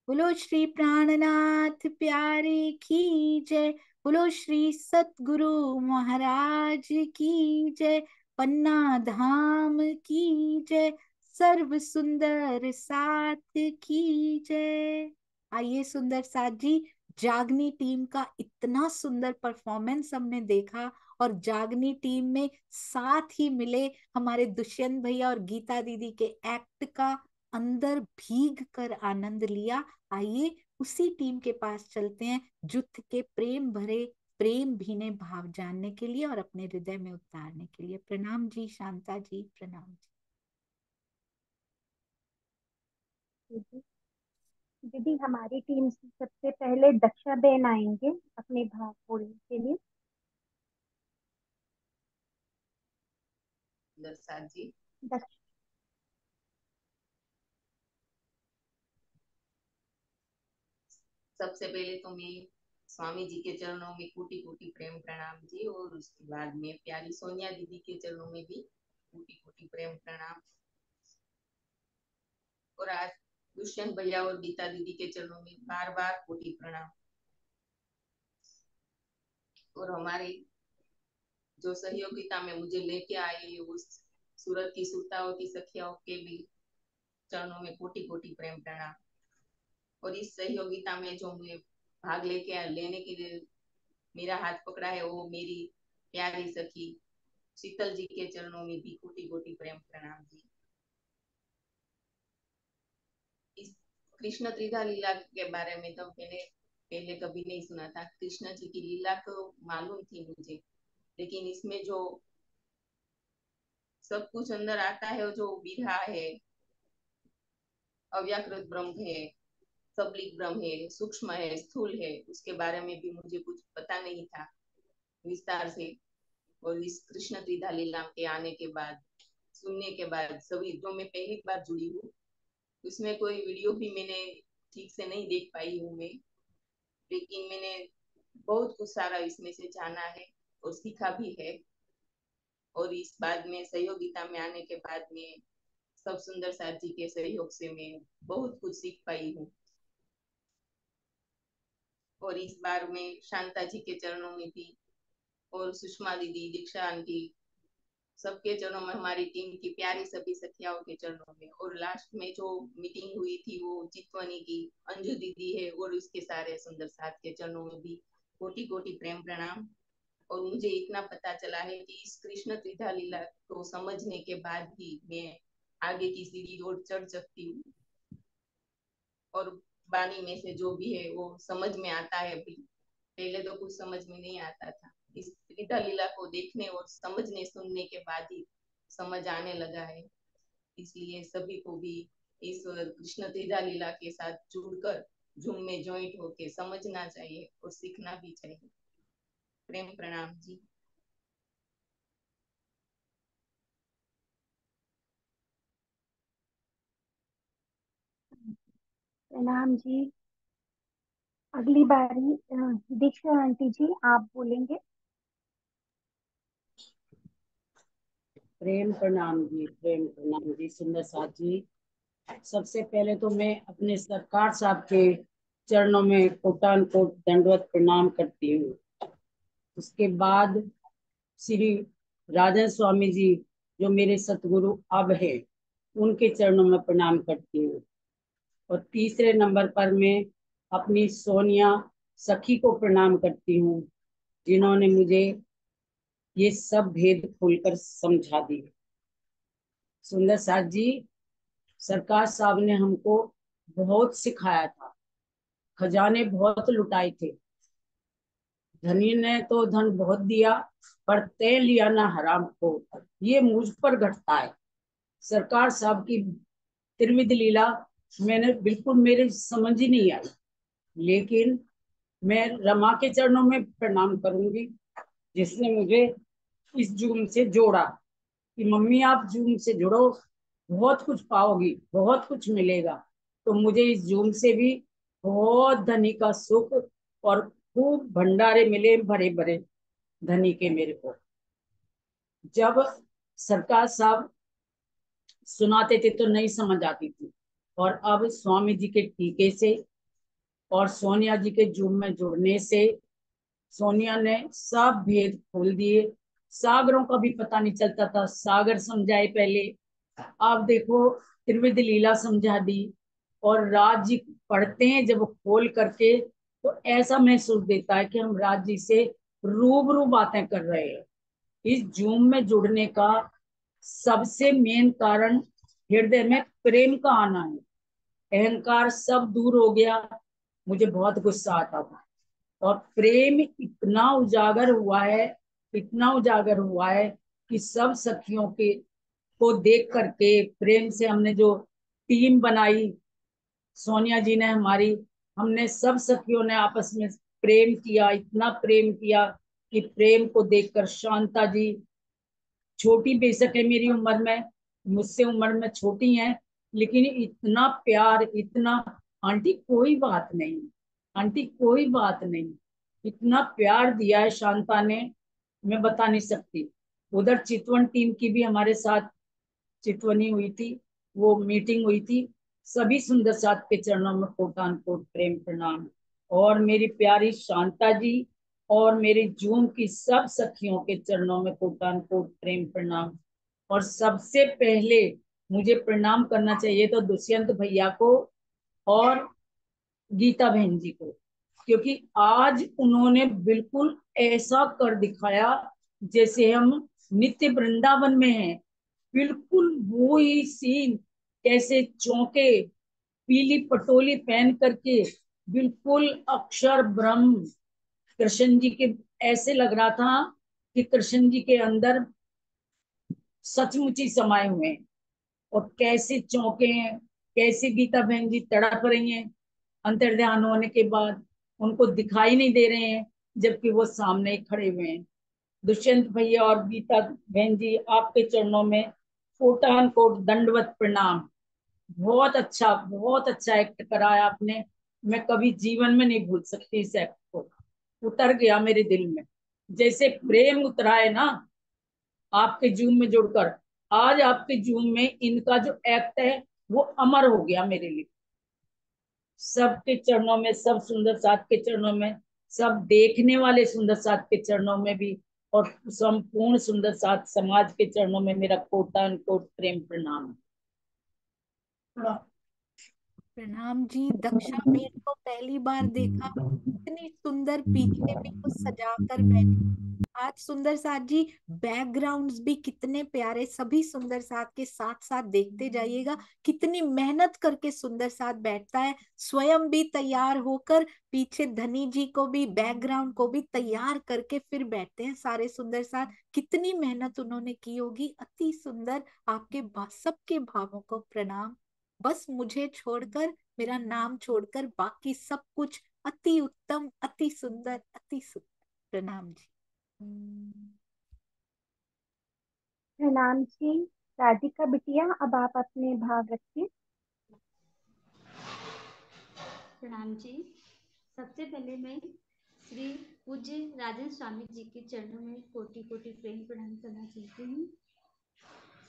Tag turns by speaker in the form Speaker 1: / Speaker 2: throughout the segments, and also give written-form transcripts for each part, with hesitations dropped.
Speaker 1: बोलो श्री प्राणनाथ प्यारे की जय। बोलो श्री सतगुरु महाराज की जय। पन्ना धाम की जय। सर्व सुंदर साथ की जय। आइए सुंदर साथ जी, जागनी टीम का इतना सुंदर परफॉर्मेंस हमने देखा, और जागनी टीम में साथ ही मिले हमारे दुष्यंत भैया और गीता दीदी के एक्ट का अंदर भीग कर आनंद लिया। आइए उसी टीम के पास चलते हैं, जुथ के प्रेम भरे प्रेम भीने भाव जानने के लिए और अपने हृदय में उतारने के लिए। प्रणाम जी शांता जी, प्रणाम जी।
Speaker 2: दीदी दीदी, हमारी टीम से सबसे पहले दक्षा बहन आएंगे अपने भाव बोलने के लिए।
Speaker 3: दर्शा जी।
Speaker 2: दक्ष
Speaker 3: सबसे पहले तो मैं स्वामी जी के चरणों में कोटि कोटि प्रेम प्रणाम जी, और उसके बाद में प्यारी सोनिया दीदी के चरणों में भी कोटि कोटि प्रेम प्रणाम, और आज दुष्यंत भैया और गीता दीदी के चरणों में बार बार कोटि प्रणाम। और हमारी जो सहयोगिता में मुझे लेके आए उस सूरत की सुरतावती सखियाओं के भी चरणों में कोटि कोटि प्रेम प्रणाम। और इस सहयोगिता में जो मैं भाग लेने के लिए मेरा हाथ पकड़ा है, वो मेरी प्यारी सखी शीतल जी के चरणों में भी कोटि कोटि प्रेम प्रणाम जी। इस कृष्ण त्रिधा लीला के बारे में तो मैंने पहले कभी नहीं सुना था। कृष्ण जी की लीला तो मालूम थी मुझे, लेकिन इसमें जो सब कुछ अंदर आता है, जो विरहा है, अव्याकृत ब्रह्म है, सबलिक ब्रह्म है, सूक्ष्म है, स्थूल है, उसके बारे में भी मुझे कुछ पता नहीं था विस्तार से। और इस कृष्ण त्रिधा लीला के आने के बाद, सुनने के बाद, सभी जो मैं पहली बार जुड़ी हूँ, उसमें कोई वीडियो भी मैंने ठीक से नहीं देख पाई हूँ मैं, लेकिन मैंने बहुत कुछ सारा इसमें से जाना है और सीखा भी है। और इस बाद में सहयोगिता में आने के बाद में सब सुंदर साथ जी के सहयोग से मैं बहुत कुछ सीख पाई हूँ। और इस बार में शांता जी के चरणों में भी, और सुषमा दीदी, दीक्षा आंटी, सबके चरणों में, हमारी टीम की प्यारी सभी सखियाओं के चरणों में, और लास्ट में जो मीटिंग हुई थी वो चितवनी की अंजू दीदी है, और उसके सारे सुंदर साथ के चरणों में भी कोटि कोटि प्रेम प्रणाम। और मुझे इतना पता चला है कि इस कृष्ण त्रिधा लीला को समझने के बाद ही मैं आगे की सीढ़ी और चढ़ सकती हूँ, और वाणी में से जो भी है वो समझ में आता है। अभी पहले तो कुछ समझ में नहीं आता था, इस त्रिधा लीला को देखने और समझने सुनने के बाद ही समझ आने लगा है। इसलिए सभी को भी इस कृष्ण त्रिधा लीला के साथ जुड़कर झूम में ज्वाइंट होके समझना चाहिए और सीखना भी चाहिए। प्रेम प्रणाम जी।
Speaker 2: प्रणाम जी। अगली बारी दीक्षा आंटी जी आप बोलेंगे।
Speaker 4: प्रेम प्रणाम जी, प्रेम प्रणाम जी, सुंदर साथ जी। सबसे पहले तो मैं अपने सरकार साहब के चरणों में कोटान कोट दंडवत प्रणाम करती हूँ। उसके बाद श्री राजन स्वामी जी, जो मेरे सतगुरु अब है, उनके चरणों में प्रणाम करती हूँ। और तीसरे नंबर पर मैं अपनी सोनिया सखी को प्रणाम करती हूँ, जिन्होंने मुझे ये सब भेद खोलकर समझा दिए। सुंदर साथ जी, सरकार साहब ने हमको बहुत सिखाया था, खजाने बहुत लुटाए थे। धनी ने तो धन बहुत दिया, पर तय लिया ना हराम को, ये मुझ पर घटता है। सरकार साहब की त्रिविध लीला मैंने बिल्कुल, मेरे समझ ही नहीं आई, लेकिन मैं रमा के चरणों में प्रणाम करूंगी, जिसने मुझे इस जुर्म से जोड़ा कि मम्मी आप जूम से जुड़ो, बहुत कुछ पाओगी, बहुत कुछ मिलेगा। तो मुझे इस जूम से भी बहुत धनी का सुख और खूब भंडारे मिले, भरे भरे धनी के मेरे को। जब सरकार साहब सुनाते थे तो नहीं समझ आती थी, और अब स्वामी जी के टीके से और सोनिया जी के जूम में जुड़ने से सोनिया ने सब भेद खोल दिए। सागरों का भी पता नहीं चलता था, सागर समझाए पहले, आप देखो त्रिविध लीला समझा दी। और राज जी पढ़ते हैं जब वो खोल करके, तो ऐसा महसूस देता है कि हम राज जी से रूबरू बातें कर रहे हैं। इस जूम में जुड़ने का सबसे मेन कारण हृदय में प्रेम का आना है। अहंकार सब दूर हो गया। मुझे बहुत गुस्सा आता था, और प्रेम इतना उजागर हुआ है, इतना उजागर हुआ है कि सब सखियों के को देख करके प्रेम से हमने जो टीम बनाई, सोनिया जी ने हमारी, हमने सब सखियों ने आपस में प्रेम किया, इतना प्रेम किया कि प्रेम को देखकर शांता जी, छोटी बेशक है मेरी उम्र में, मुझसे उम्र में छोटी हैं, लेकिन इतना प्यार, इतना, आंटी कोई बात नहीं, आंटी कोई बात नहीं, इतना प्यार दिया है शांता ने, मैं बता नहीं सकती। उधर चितवन टीम की भी हमारे साथ चितवनी हुई थी, वो मीटिंग हुई थी। सभी सुंदर साथ के चरणों में कोटान कोट प्रेम प्रणाम। और मेरी प्यारी शांता जी और मेरे जूम की सब सखियों के चरणों में कोटान कोट प्रेम प्रणाम। और सबसे पहले मुझे प्रणाम करना चाहिए तो दुष्यंत भैया को और गीता बहन जी को, क्योंकि आज उन्होंने बिल्कुल ऐसा कर दिखाया जैसे हम नित्य वृंदावन में हैं। बिल्कुल वो ही सीन, कैसे चौके, पीली पटोली पहन करके, बिल्कुल अक्षर ब्रह्म कृष्ण जी के, ऐसे लग रहा था कि कृष्ण जी के अंदर सचमुच ही समाये हुए हैं। और कैसे चौंके हैं, कैसे गीता बहन जी तड़प रही हैं अंतर्ध्यान होने के बाद, उनको दिखाई नहीं दे रहे हैं, जबकि वो सामने ही खड़े हुए हैं। दुष्यंत भैया और गीता बहन जी, आपके चरणों में कोटान कोट दंडवत प्रणाम। बहुत अच्छा एक्ट कराया आपने। मैं कभी जीवन में नहीं भूल सकती इस एक्ट को, उतर गया मेरे दिल में, जैसे प्रेम उतरा है ना आपके जूम में जुड़कर। आज आपके जूम में इनका जो एक्ट है वो अमर हो गया मेरे लिए। सबके चरणों में, सब सुंदर साथ के चरणों में, सब देखने वाले सुंदर साथ के चरणों में भी, और संपूर्ण सुंदर साथ समाज के चरणों में मेरा कोटान कोट प्रेम प्रणाम।
Speaker 1: प्रणाम जी। दक्षा बेन को पहली बार देखा, इतनी सुंदर पीछे भी कुछ सजा कर बैठी। आज सुंदर साथ जी बैकग्राउंड्स भी कितने प्यारे, सभी सुंदर साथ के साथ साथ देखते जाइएगा कितनी मेहनत करके सुंदर साथ बैठता है, स्वयं भी तैयार होकर, पीछे धनी जी को भी बैकग्राउंड को भी तैयार करके फिर बैठते हैं सारे सुंदर साथ। कितनी मेहनत उन्होंने की होगी, अति सुंदर। आपके सबके भावों को प्रणाम। बस मुझे छोड़कर, मेरा नाम छोड़कर बाकी सब कुछ अति उत्तम, अति सुंदर, अति सुंदर। प्रणाम जी।
Speaker 2: प्रणाम जी। राधिका बिटिया, अब आप अपने भाव रखिए।
Speaker 5: प्रणाम जी। सबसे पहले मैं श्री पूज्य राजन स्वामी जी के चरणों में कोटि कोटि प्रेम प्रणाम करना चाहती हूँ।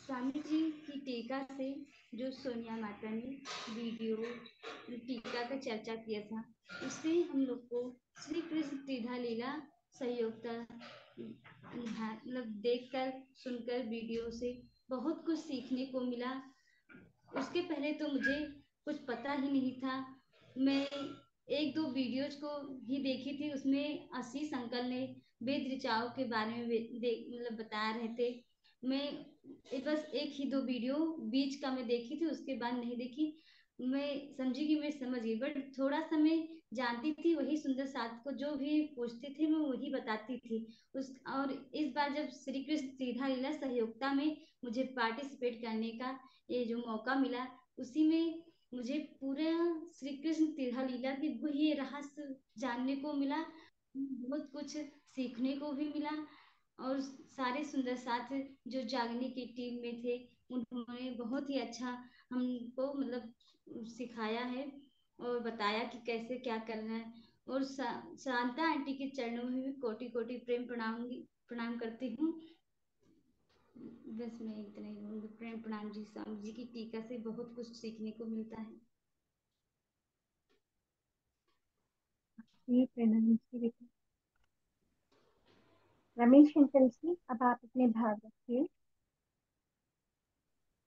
Speaker 5: स्वामी जी की टीका से जो सोनिया माता ने वीडियो टीका का चर्चा किया था, उससे हम लोग को श्री कृष्ण त्रिधा लीला सहयोगता मतलब देखकर सुनकर वीडियो से बहुत कुछ सीखने को मिला। उसके पहले तो मुझे कुछ पता ही नहीं था। मैं एक दो वीडियोज को ही देखी थी, उसमें आशीष अंकल ने वेद ऋचाओं के बारे में मतलब बता रहे थे। मैं बस एक ही दो वीडियो बीच का मैं देखी थी, उसके बाद नहीं देखी। मैं समझी कि मैं समझ गई, बट थोड़ा सा मैं जानती थी, वही सुंदर साथ को जो भी पूछते थे मैं वही बताती थी उस। और इस बार जब श्री कृष्ण सीधा लीला सहयोगता में मुझे पार्टिसिपेट करने का ये जो मौका मिला, उसी में मुझे पूरा श्री कृष्ण तीर्था लीला की वही रहस्य जानने को मिला, बहुत कुछ सीखने को भी मिला। और सारे सुंदर साथ जो जागने की टीम में थे, उन्होंने बहुत ही अच्छा हमको मतलब सिखाया है और बताया कि कैसे क्या करना है। और शांता आंटी के चरणों में भी कोटि कोटि प्रेम प्रणाम करती हूँ। बस मैं इतना ही बोलूँगी। प्रेम प्रणाम जी। स्वामी जी की टीका से बहुत कुछ सीखने को मिलता है।
Speaker 2: जी प्रणाम जी बेटा। रमेश अंकल जी, अब आप अपने भाव रखिए।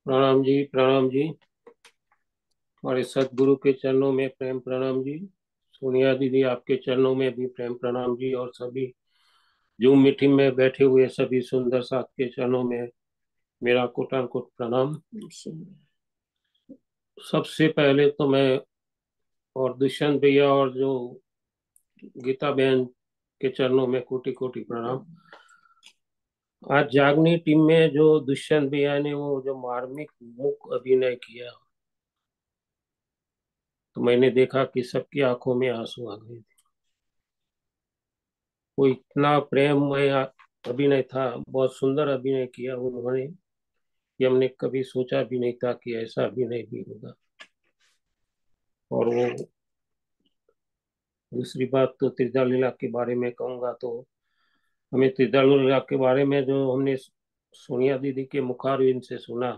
Speaker 6: प्रणाम जी, प्रणाम जी। हमारे सदगुरु के चरणों में प्रेम प्रणाम जी। सोनिया दीदी आपके चरणों में भी प्रेम प्रणाम जी। और सभी जूम मीटिंग में बैठे हुए सभी सुंदर साथ के चरणों में मेरा कोटानकोट प्रणाम। सबसे पहले तो मैं और दुष्यंत भैया और जो गीता बहन के चरणों में कोटि कोटि प्रणाम। आज जागनी टीम में जो दुष्यंत भैया ने वो जो मार्मिक मुख अभिनय किया, तो मैंने देखा कि सबकी आंखों में आंसू आ गए थे। वो इतना प्रेममय अभिनय था, बहुत सुंदर अभिनय किया उन्होंने कि हमने कभी सोचा भी नहीं था कि ऐसा अभिनय भी होगा। और वो दूसरी बात तो त्रिजा लीला के बारे में कहूंगा तो हमें त्रिजा लीला के बारे में जो हमने सोनिया दीदी के मुखारविंद से सुना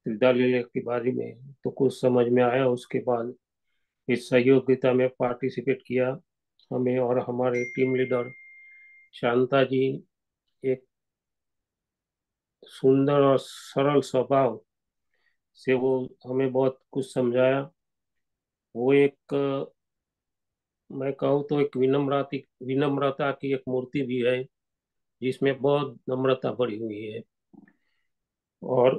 Speaker 6: त्रिजा लीला के बारे में, तो कुछ समझ में आया। उसके बाद इस सहयोगिता में पार्टिसिपेट किया। हमें और हमारे टीम लीडर शांता जी एक सुंदर और सरल स्वभाव से वो हमें बहुत कुछ समझाया। वो एक मैं कहूँ तो एक विनम्रता की एक मूर्ति भी है, जिसमें बहुत नम्रता भरी हुई है। और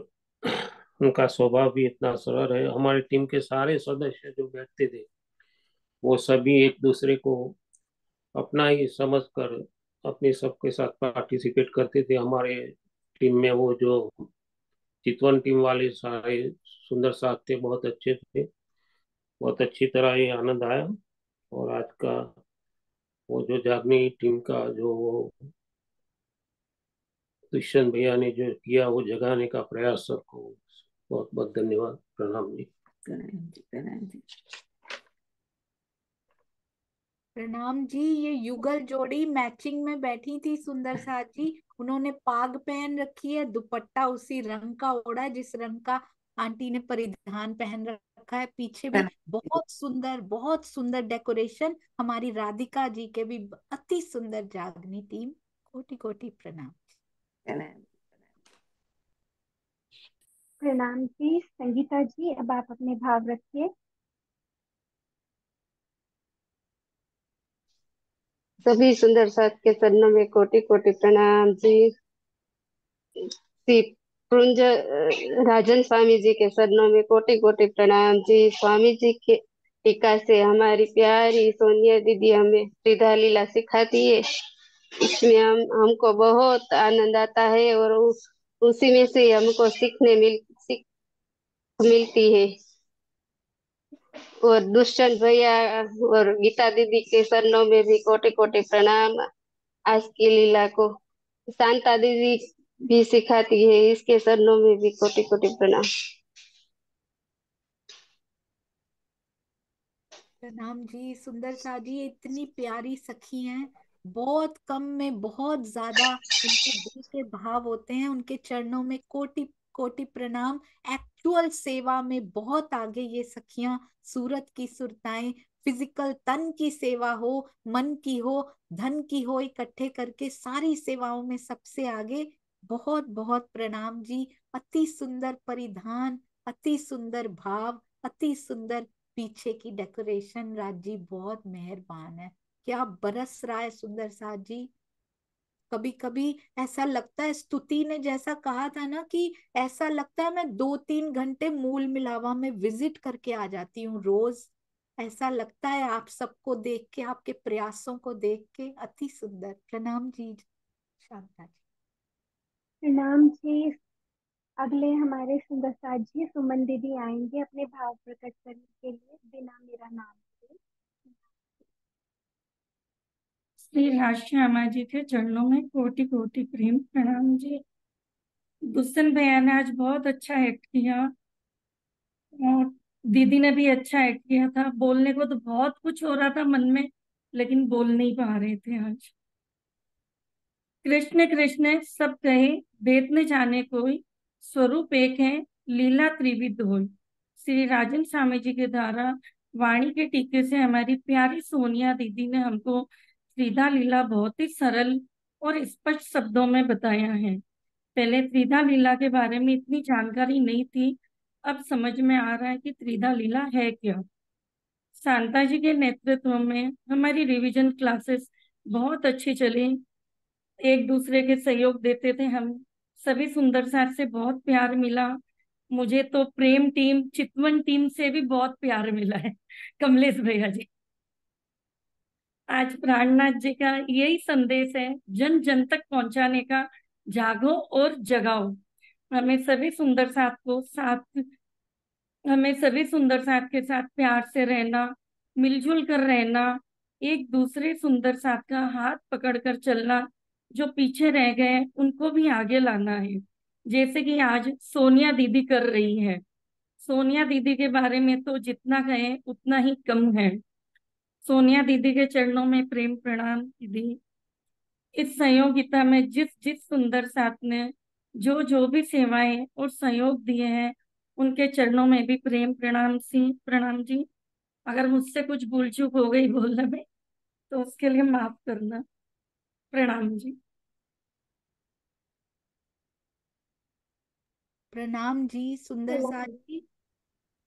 Speaker 6: उनका स्वभाव भी इतना सरल है। हमारी टीम के सारे सदस्य जो बैठते थे वो सभी एक दूसरे को अपना ही समझकर अपने सबके साथ पार्टिसिपेट करते थे। हमारे टीम में वो जो चितवन टीम वाले सारे सुंदर साथ थे, बहुत अच्छे थे। बहुत अच्छी तरह ये आनंद आया। और आज का वो जो जागनी टीम का जो वो दुष्यंत भैया ने जो किया वो जगाने का प्रयास, सबको बहुत बहुत धन्यवाद। प्रणाम जी।
Speaker 1: प्रणाम जी, प्रणाम जी। प्रणाम जी। ये युगल जोड़ी मैचिंग में बैठी थी सुंदर साथ जी। उन्होंने पाग पहन रखी है, दुपट्टा उसी रंग का ओढ़ा है जिस रंग का आंटी ने परिधान पहन रखा है। पीछे भी बहुत सुंदर डेकोरेशन। हमारी राधिका जी के भी अति सुंदर जागनी टीम। कोटि कोटि प्रणाम।
Speaker 2: प्रणाम जी। संगीता जी, अब आप अपने भाव रखिए।
Speaker 7: सभी सुंदर साथ के चरणों में कोटि कोटि प्रणाम जी। श्री पुंज राजन स्वामी जी के चरणों में कोटि कोटि प्रणाम जी। स्वामी जी के टीका से हमारी प्यारी सोनिया दीदी हमें त्रिधा लीला सिखाती है। इसमें हमको बहुत आनंद आता है और उसी में से हमको सीख मिलती है। और दुष्यंत भैया और गीता दीदी के चरणों में भी कोटि कोटि प्रणाम। आज की लीला को शांता दीदी भी सिखाती है, इसके चरणों में भी कोटि कोटि प्रणाम।
Speaker 1: प्रणाम जी। सुंदर सा जी, ये इतनी प्यारी सखी हैं। बहुत कम में बहुत ज्यादा उनके दिल के भाव होते हैं। उनके चरणों में कोटि कोटि प्रणाम। एक्चुअल सेवा में बहुत आगे ये सखियां। सूरत की सुरताएं, फिजिकल तन की सेवा हो, मन की हो, धन की हो, इकट्ठे करके सारी सेवाओं में सबसे आगे। बहुत बहुत प्रणाम जी। अति सुंदर परिधान, अति सुंदर भाव, अति सुंदर पीछे की डेकोरेशन। राज जी बहुत मेहरबान है। क्या बरस रहा है सुंदर साथ जी। कभी कभी ऐसा लगता है, स्तुति ने जैसा कहा था ना, कि ऐसा लगता है मैं 2-3 घंटे मूल मिलावा में विजिट करके आ जाती हूँ रोज। ऐसा लगता है आप सबको देख के, आपके प्रयासों को देख के। अति सुंदर। प्रणाम जी शांता जी।
Speaker 2: प्रणाम जी। अगले हमारे सुंदर साथ जी सुमन दीदी आएंगे अपने भाव प्रकट करने के लिए बिना मेरा नाम लिए।
Speaker 8: श्री राजश्यामा जी के चरणों में कोटि कोटि प्रेम प्रणाम जी। दुष्यंत भैया ने आज बहुत अच्छा एक्ट किया और दीदी ने भी अच्छा एक्ट किया था। बोलने को तो बहुत कुछ हो रहा था मन में, लेकिन बोल नहीं पा रहे थे आज। कृष्ण कृष्ण सब कहे, वेद न जाने कोई, स्वरूप एक है, लीला त्रिविध होई। श्री राजन स्वामी जी के द्वारा वाणी के टीके से हमारी प्यारी सोनिया दीदी ने हमको त्रिधा लीला बहुत ही सरल और स्पष्ट शब्दों में बताया है। पहले त्रिधा लीला के बारे में इतनी जानकारी नहीं थी, अब समझ में आ रहा है कि त्रिधा लीला है क्या। शांता जी के नेतृत्व में हमारी रिवीजन क्लासेस बहुत अच्छी चली, एक दूसरे के सहयोग देते थे हम सभी। सुंदर साथ से बहुत प्यार मिला। मुझे तो प्रेम टीम चितवन टीम से भी बहुत प्यार मिला है, कमलेश भैया जी। आज प्राणनाथ जी का यही संदेश है, जन जन तक पहुंचाने का, जागो और जगाओ। हमें सभी सुंदर साथ को साथ हमें सभी सुंदर साथ के साथ प्यार से रहना, मिलजुल कर रहना, एक दूसरे सुंदर साथ का हाथ पकड़कर चलना, जो पीछे रह गए उनको भी आगे लाना है, जैसे कि आज सोनिया दीदी कर रही है। सोनिया दीदी के बारे में तो जितना कहें उतना ही कम है। सोनिया दीदी के चरणों में प्रेम प्रणाम दीदी। इस संयोगिता में जिस जिस सुंदर साथ ने जो जो भी सेवाएं और सहयोग दिए हैं, उनके चरणों में भी प्रेम प्रणाम जी। अगर मुझसे कुछ भूल चूक हो गई बोलने में तो उसके लिए माफ करना। प्रणाम जी।
Speaker 1: प्रणाम जी सुंदर साथ जी।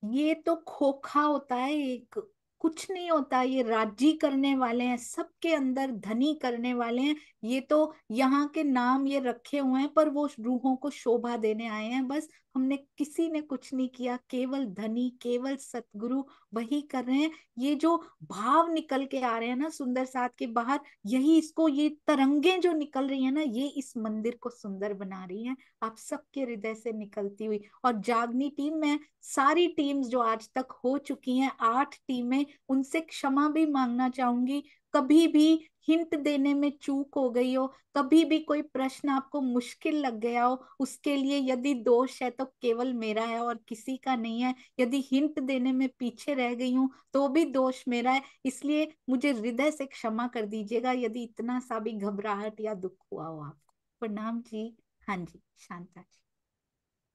Speaker 1: ये तो खोखा होता है, एक कुछ नहीं होता। ये राजी करने वाले हैं, सबके अंदर धनी करने वाले हैं। ये तो यहाँ के नाम ये रखे हुए हैं, पर वो रूहों को शोभा देने आए हैं। बस हमने किसी ने कुछ नहीं किया, केवल धनी केवल सतगुरु वही कर रहे हैं। ये जो भाव निकल के आ रहे हैं ना सुंदर साथ के बाहर, यही इसको, ये तरंगे जो निकल रही है ना, ये इस मंदिर को सुंदर बना रही हैं। आप सबके हृदय से निकलती हुई। और जागनी टीम में सारी टीम्स जो आज तक हो चुकी हैं, 8 टीमें, उनसे क्षमा भी मांगना चाहूंगी। कभी भी हिंट देने में चूक हो गई हो, कभी भी कोई प्रश्न आपको मुश्किल लग गया हो, उसके लिए यदि दोष है तो केवल मेरा है और किसी का नहीं है। यदि हिंट देने में पीछे रह गई हूँ तो भी दोष मेरा है। इसलिए मुझे हृदय से क्षमा कर दीजिएगा यदि इतना सा भी घबराहट या दुख हुआ हो आपको। प्रणाम जी। हाँ जी शांता जी।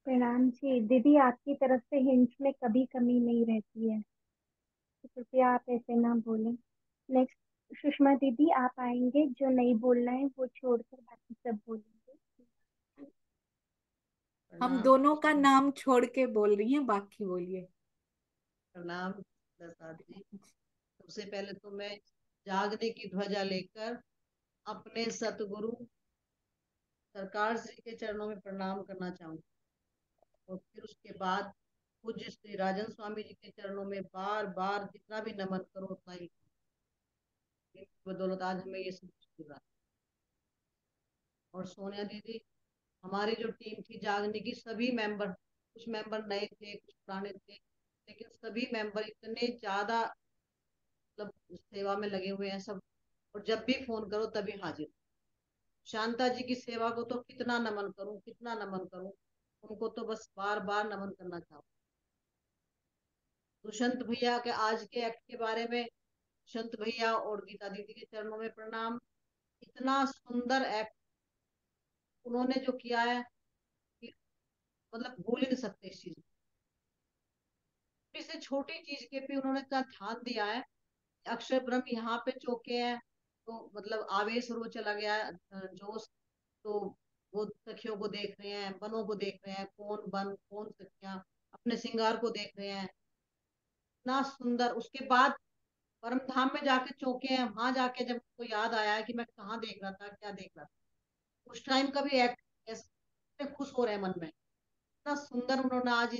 Speaker 2: प्रणाम जी दीदी, आपकी तरफ से हिंट्स में कभी कमी नहीं रहती है, तो कृपया आप ऐसे ना बोलें। नेक्स्ट सुषमा दीदी, आप आएंगे, जो नहीं बोलना है वो छोड़कर बाकी सब बोलेंगे।
Speaker 1: हम
Speaker 9: प्रणाम।
Speaker 1: दोनों का नाम छोड़ के बोल रही हैं, बाकी बोलिए।
Speaker 9: प्रणाम प्रसाद जी। सबसे पहले तो मैं जागने की ध्वजा लेकर अपने सतगुरु सरकार श्री के चरणों में प्रणाम करना चाहूंगी, और फिर उसके बाद पूज्य श्री राजन स्वामी जी के चरणों में बार बार जितना भी नमन करो उतना ही। इनकी बदौलत आज हमें ये सब कुछ मिल रहा है। और सोनिया दीदी, हमारी जो टीम थी जागने की, सभी मेंबर, कुछ मेंबर नए थे कुछ पुराने थे, लेकिन सभी मेंबर इतने ज्यादा मतलब सेवा में लगे हुए हैं सब। और जब भी फोन करो तभी हाजिर। शांता जी की सेवा को तो कितना नमन करूं, कितना नमन करूं, उनको तो बस बार बार नमन करना चाहूँ। दुष्यंत भैया के आज के एक्ट के बारे में, दुष्यंत भैया और गीता दीदी के चरणों में प्रणाम। इतना सुंदर एक्ट उन्होंने जो किया है कि मतलब भूल ही नहीं सकते इस चीज को। छोटी से छोटी चीज के भी उन्होंने इतना ध्यान दिया है। अक्षर ब्रह्म यहाँ पे चौके हैं तो मतलब आवेश और वो चला गया है, जोश। तो वो सखियों को देख रहे हैं, बनों को देख रहे हैं, कौन बन कौन सखियां, अपने श्रृंगार को देख रहे हैं। इतना सुंदर। उसके बाद परम धाम में जाके चौके हैं, वहां जाके जब उसको याद आया है कि मैं कहाँ देख रहा था, क्या देख रहा था, उस टाइम का भी एक्ट ऐसे खुश हो रहे हैं मन में। इतना सुंदर उन्होंने आज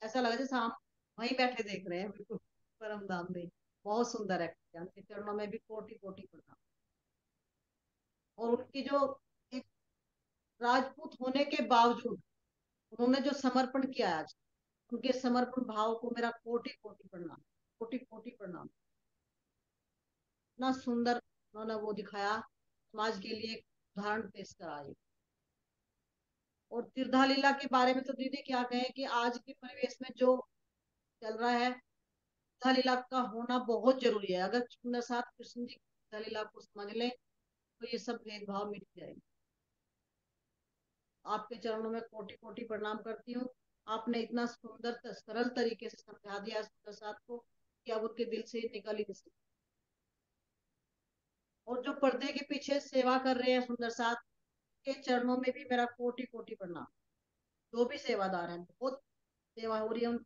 Speaker 9: ऐसा लगा जैसे हम वहीं बैठे देख रहे हैं बिल्कुल परम धाम में। बहुत सुंदर एक्ट किया, उनके चरणों में भी कोटि कोटि प्रणाम। और उनकी जो एक राजपूत होने के बावजूद उन्होंने जो समर्पण किया आज, उनके समर्पण भाव को मेरा कोटि कोटि प्रणाम, कोटि कोटि प्रणाम। इतना सुंदर उन्होंने वो दिखाया, समाज के लिए एक उदाहरण पेश कराया। और तीर्था लीला के बारे में तो दीदी क्या कहें कि आज के परिवेश में जो चल रहा है, तीर्था लीला का होना बहुत जरूरी है। अगर सुंदर साथ कृष्ण जी तीर्था लीला को समझ लें तो ये सब भेदभाव मिट जाएंगे। आपके चरणों में कोटि कोटि प्रणाम करती हूँ। आपने इतना सुंदर सरल तरीके से समझा दिया सुंदर साथ को कि अब उनके दिल से निकल ही नहीं सकती। और जो पर्दे के पीछे सेवा कर रहे हैं सुंदर साथ के चरणों में भी मेरा कोटि कोटि प्रणाम। जो भी सेवादार हैं, बहुत सेवा हो रही है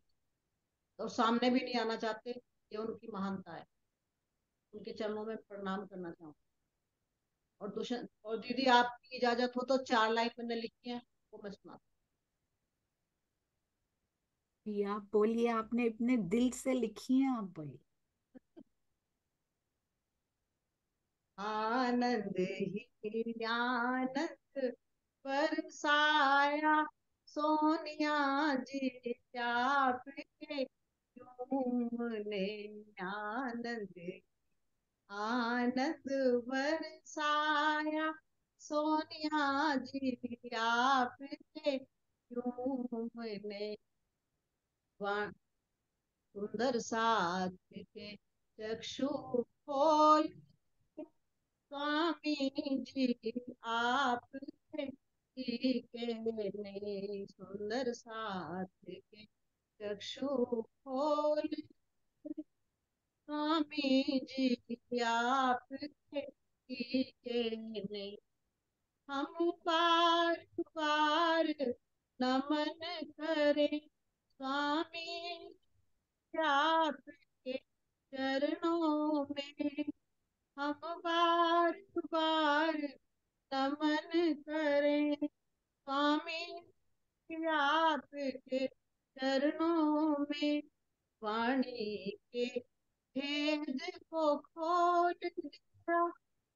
Speaker 9: और सामने भी नहीं आना चाहते, ये उनकी महानता है। उनके चरणों में प्रणाम करना चाहूँ। और दीदी आपकी इजाजत हो तो 4 लाइन मैंने लिखी है, वो मैं सुना।
Speaker 1: ये आप बोलिए, आपने अपने दिल से लिखी है, आप बोलिए।
Speaker 9: आनंद ही आनंद बरसाया सोनिया जी आप के झूमने, आनंद आनंद बरसाया सोनिया जी आप के झूमने, सुंदर साथ के चक्षु खोल स्वामी जी आप के सुंदर साथ के चक्षु खोल स्वामी जी आप के हम बार बार नमन करें स्वामी आपके चरणों में, हम बार बार नमन करें स्वामी आपके चरणों में, वाणी के भेद को खोल दिया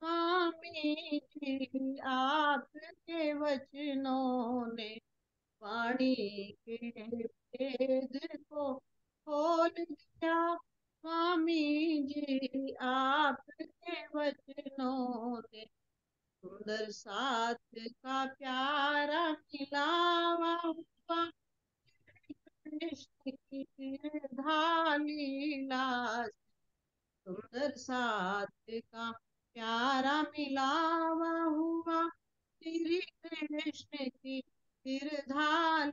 Speaker 9: स्वामी जी आपके वचनों ने, वाणी के भेद को खोल दिया स्वामी जी आपके वचनों ने, सुंदर साथ का प्यारा मिलावा हुआ कृष्ण की लीला, सुंदर साथ का प्यारा मिलावा हुआ श्री कृष्ण की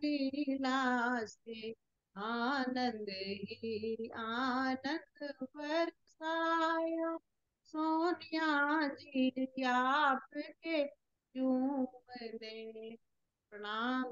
Speaker 9: लीला से, आनंद ही आनंद बरसाया सोनिया जी आपके झूमने, प्रणाम।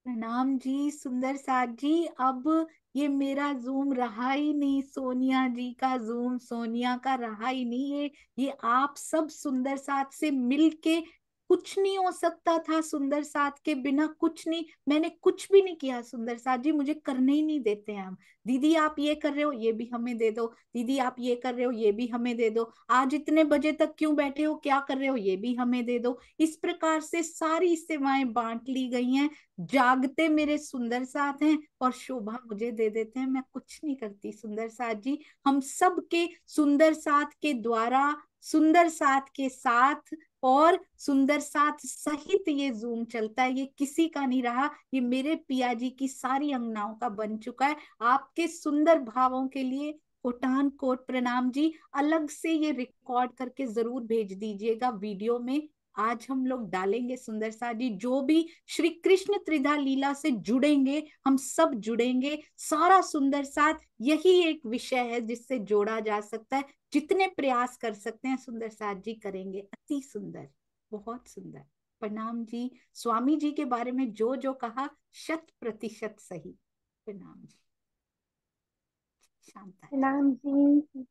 Speaker 1: प्रणाम जी सुंदर साथ जी। अब ये मेरा जूम रहा ही नहीं, सोनिया जी का जूम सोनिया का रहा ही नहीं। ये आप सब सुंदर साथ से मिलके, कुछ नहीं हो सकता था सुंदर साथ के बिना, कुछ नहीं। मैंने कुछ भी नहीं किया सुंदर साथ जी, मुझे करने ही नहीं देते हैं हम। दीदी आप ये कर रहे हो, ये भी हमें दे दो। दीदी आप ये कर रहे हो, ये भी हमें दे दो। आज इतने बजे तक क्यों बैठे हो, क्या कर रहे हो, ये भी हमें दे दो। इस प्रकार से सारी सेवाएं बांट ली गई हैं। जागते मेरे सुंदर साथ हैं और शोभा मुझे दे देते हैं। मैं कुछ नहीं करती सुंदर साथ जी, हम सब के सुंदर साथ के द्वारा, सुंदर साथ के साथ और सुंदर साथ सहित ये जूम चलता है। ये किसी का नहीं रहा, ये मेरे पिया जी की सारी अंगनाओं का बन चुका है। आपके सुंदर भावों के लिए कोटान कोट प्रणाम जी। अलग से ये रिकॉर्ड करके जरूर भेज दीजिएगा वीडियो में। आज हम लोग डालेंगे सुंदर साथ जी, जो भी श्री कृष्ण त्रिधा लीला से जुड़ेंगे, हम सब जुड़ेंगे। सारा सुंदर साथ यही एक विषय है जिससे जोड़ा जा सकता है। जितने प्रयास कर सकते हैं सुंदर साथ जी करेंगे। अति सुंदर, बहुत सुंदर। प्रणाम जी। स्वामी जी के बारे में जो जो कहा 100% सही। प्रणाम जी। शांता
Speaker 2: प्रणाम जी।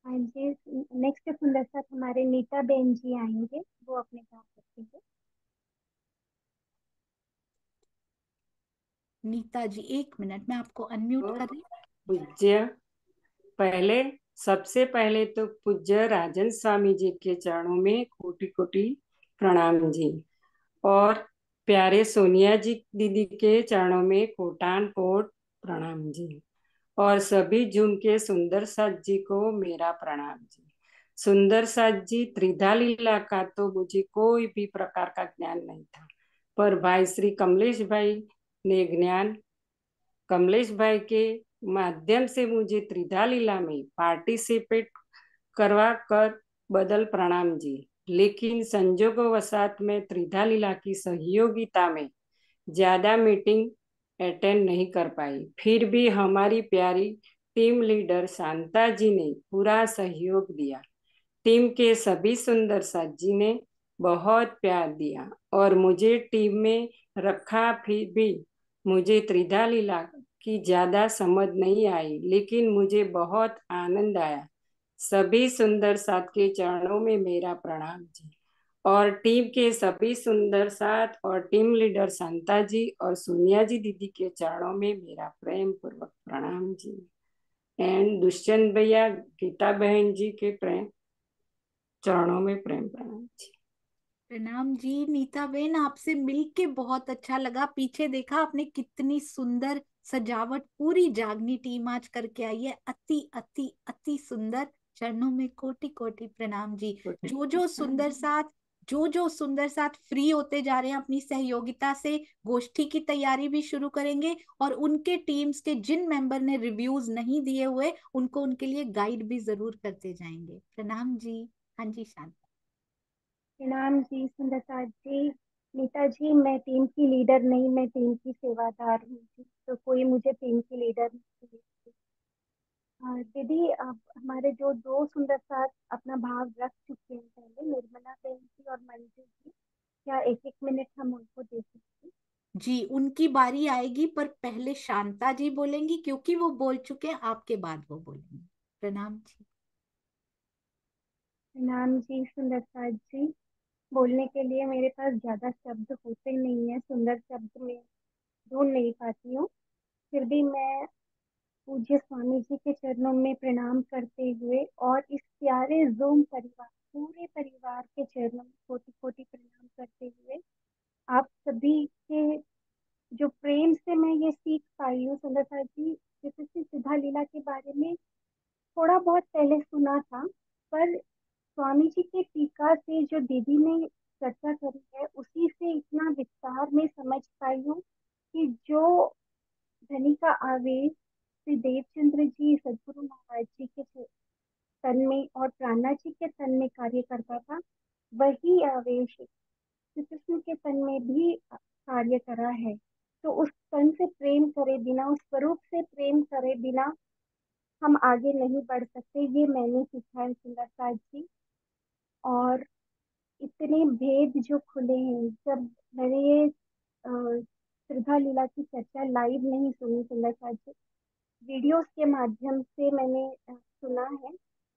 Speaker 2: हाँ जी, नेक्स्ट सुंदर साथ हमारे नीता बेन जी आएंगे, वो अपने काम रखेंगे।
Speaker 1: नीता जी 1 मिनट, मैं आपको अनम्यूट कर रही हूँ।
Speaker 10: पूज्य, पहले सबसे पहले तो पूज्य राजन स्वामी जी के चरणों में कोटि कोटि प्रणाम जी, और प्यारे सोनिया जी दीदी के चरणों में कोटान कोट प्रणाम जी, और सभी जूम के सुंदर साथ जी को मेरा प्रणाम जी। सुंदर साथ जी त्रिधा लीला का तो मुझे कोई भी प्रकार का ज्ञान नहीं था, पर भाई श्री कमलेश भाई ने ज्ञान, कमलेश भाई के माध्यम से मुझे त्रिधा लीला में पार्टिसिपेट करवा कर बदल प्रणाम जी। लेकिन संजोगवशात में त्रिधा लीला की सहयोगिता में ज्यादा मीटिंग अटेंड नहीं कर पाई। फिर भी हमारी प्यारी टीम लीडर शांता जी ने पूरा सहयोग दिया। टीम के सभी सुंदर साथ जी ने बहुत प्यार दिया और मुझे टीम में रखा। फिर भी मुझे त्रिधा लीला की ज्यादा समझ नहीं आई, लेकिन मुझे बहुत आनंद आया। सभी सुंदर साथ के चरणों में मेरा प्रणाम जी, और टीम के सभी सुंदर साथ और टीम लीडर शांता जी और सोनिया जी दीदी के चरणों में मेरा प्रेम पूर्वक प्रणाम जी। एंड दुष्यंत भैया, गीता बहन जी के प्रेम चरणों में प्रेम प्रणाम जी।
Speaker 1: प्रणाम जी। नीता बहन, आपसे मिलके बहुत अच्छा लगा। पीछे देखा आपने कितनी सुंदर सजावट पूरी जागनी टीम आज करके आई है। अति अति अति सुंदर। चरणों में कोटि कोटि प्रणाम जी। जो सुंदर साथ फ्री होते जा रहे हैं अपनी सहयोगिता से, गोष्ठी की तैयारी भी शुरू करेंगे, और उनके टीम्स के जिन मेंबर ने रिव्यूज नहीं दिए हुए उनको उनके लिए गाइड भी जरूर करते जाएंगे। प्रणाम जी। हाँ जी शांत।
Speaker 2: प्रणाम जी सुंदरता जी। नीता जी, मैं टीम की लीडर नहीं, मैं टीम की सेवादार हूँ जी, तो कोई मुझे टीम की लीडर नहीं चाहिए। हाँ दीदी, अब हमारे जो दो सुंदर साथ अपना भाव रख चुके हैं पहले, निर्मला बहन जी और मंजू जी, क्या एक एक मिनट हम उनको दे सकते हैं?
Speaker 1: जी उनकी बारी आएगी, पर पहले शांता जी बोलेंगी क्योंकि वो बोल चुके हैं, आपके बाद वो बोलेंगी। प्रणाम जी।
Speaker 2: प्रणाम जी सुंदरता जी। बोलने के लिए मेरे पास ज्यादा शब्द होते नहीं है, सुंदर शब्द में ढूंढ नहीं पाती हूँ। फिर भी मैं पूज्य स्वामी जी के चरणों में प्रणाम करते हुए और इस प्यारे जूम परिवार, पूरे परिवार के चरणों में कोटि कोटि प्रणाम करते हुए, आप सभी के जो प्रेम से मैं ये सीख पाई हूँ सुंदरता जी, जैसे कि सुधा लीला के बारे में थोड़ा बहुत पहले सुना था, पर स्वामी जी के टीका से जो दीदी ने चर्चा करी है उसी से इतना विस्तार में समझ पाई हूँ कि जो धनी का आवेश श्री देवचंद्र जी सदगुरु महाराज जी के तन में और प्राणा जी के तन में कार्य करता था, वही आवेश श्री कृष्ण के तन में भी कार्य करा है। तो उस तन से प्रेम करे बिना, उस स्वरूप से प्रेम करे बिना हम आगे नहीं बढ़ सकते, ये मैंने सीखा है सुंदरता जी। और इतने भेद जो खुले हैं, जब मैंने ये श्रद्धा लीला की चर्चा लाइव नहीं सुनी सुंदरता जी, वीडियोस के माध्यम से मैंने सुना है,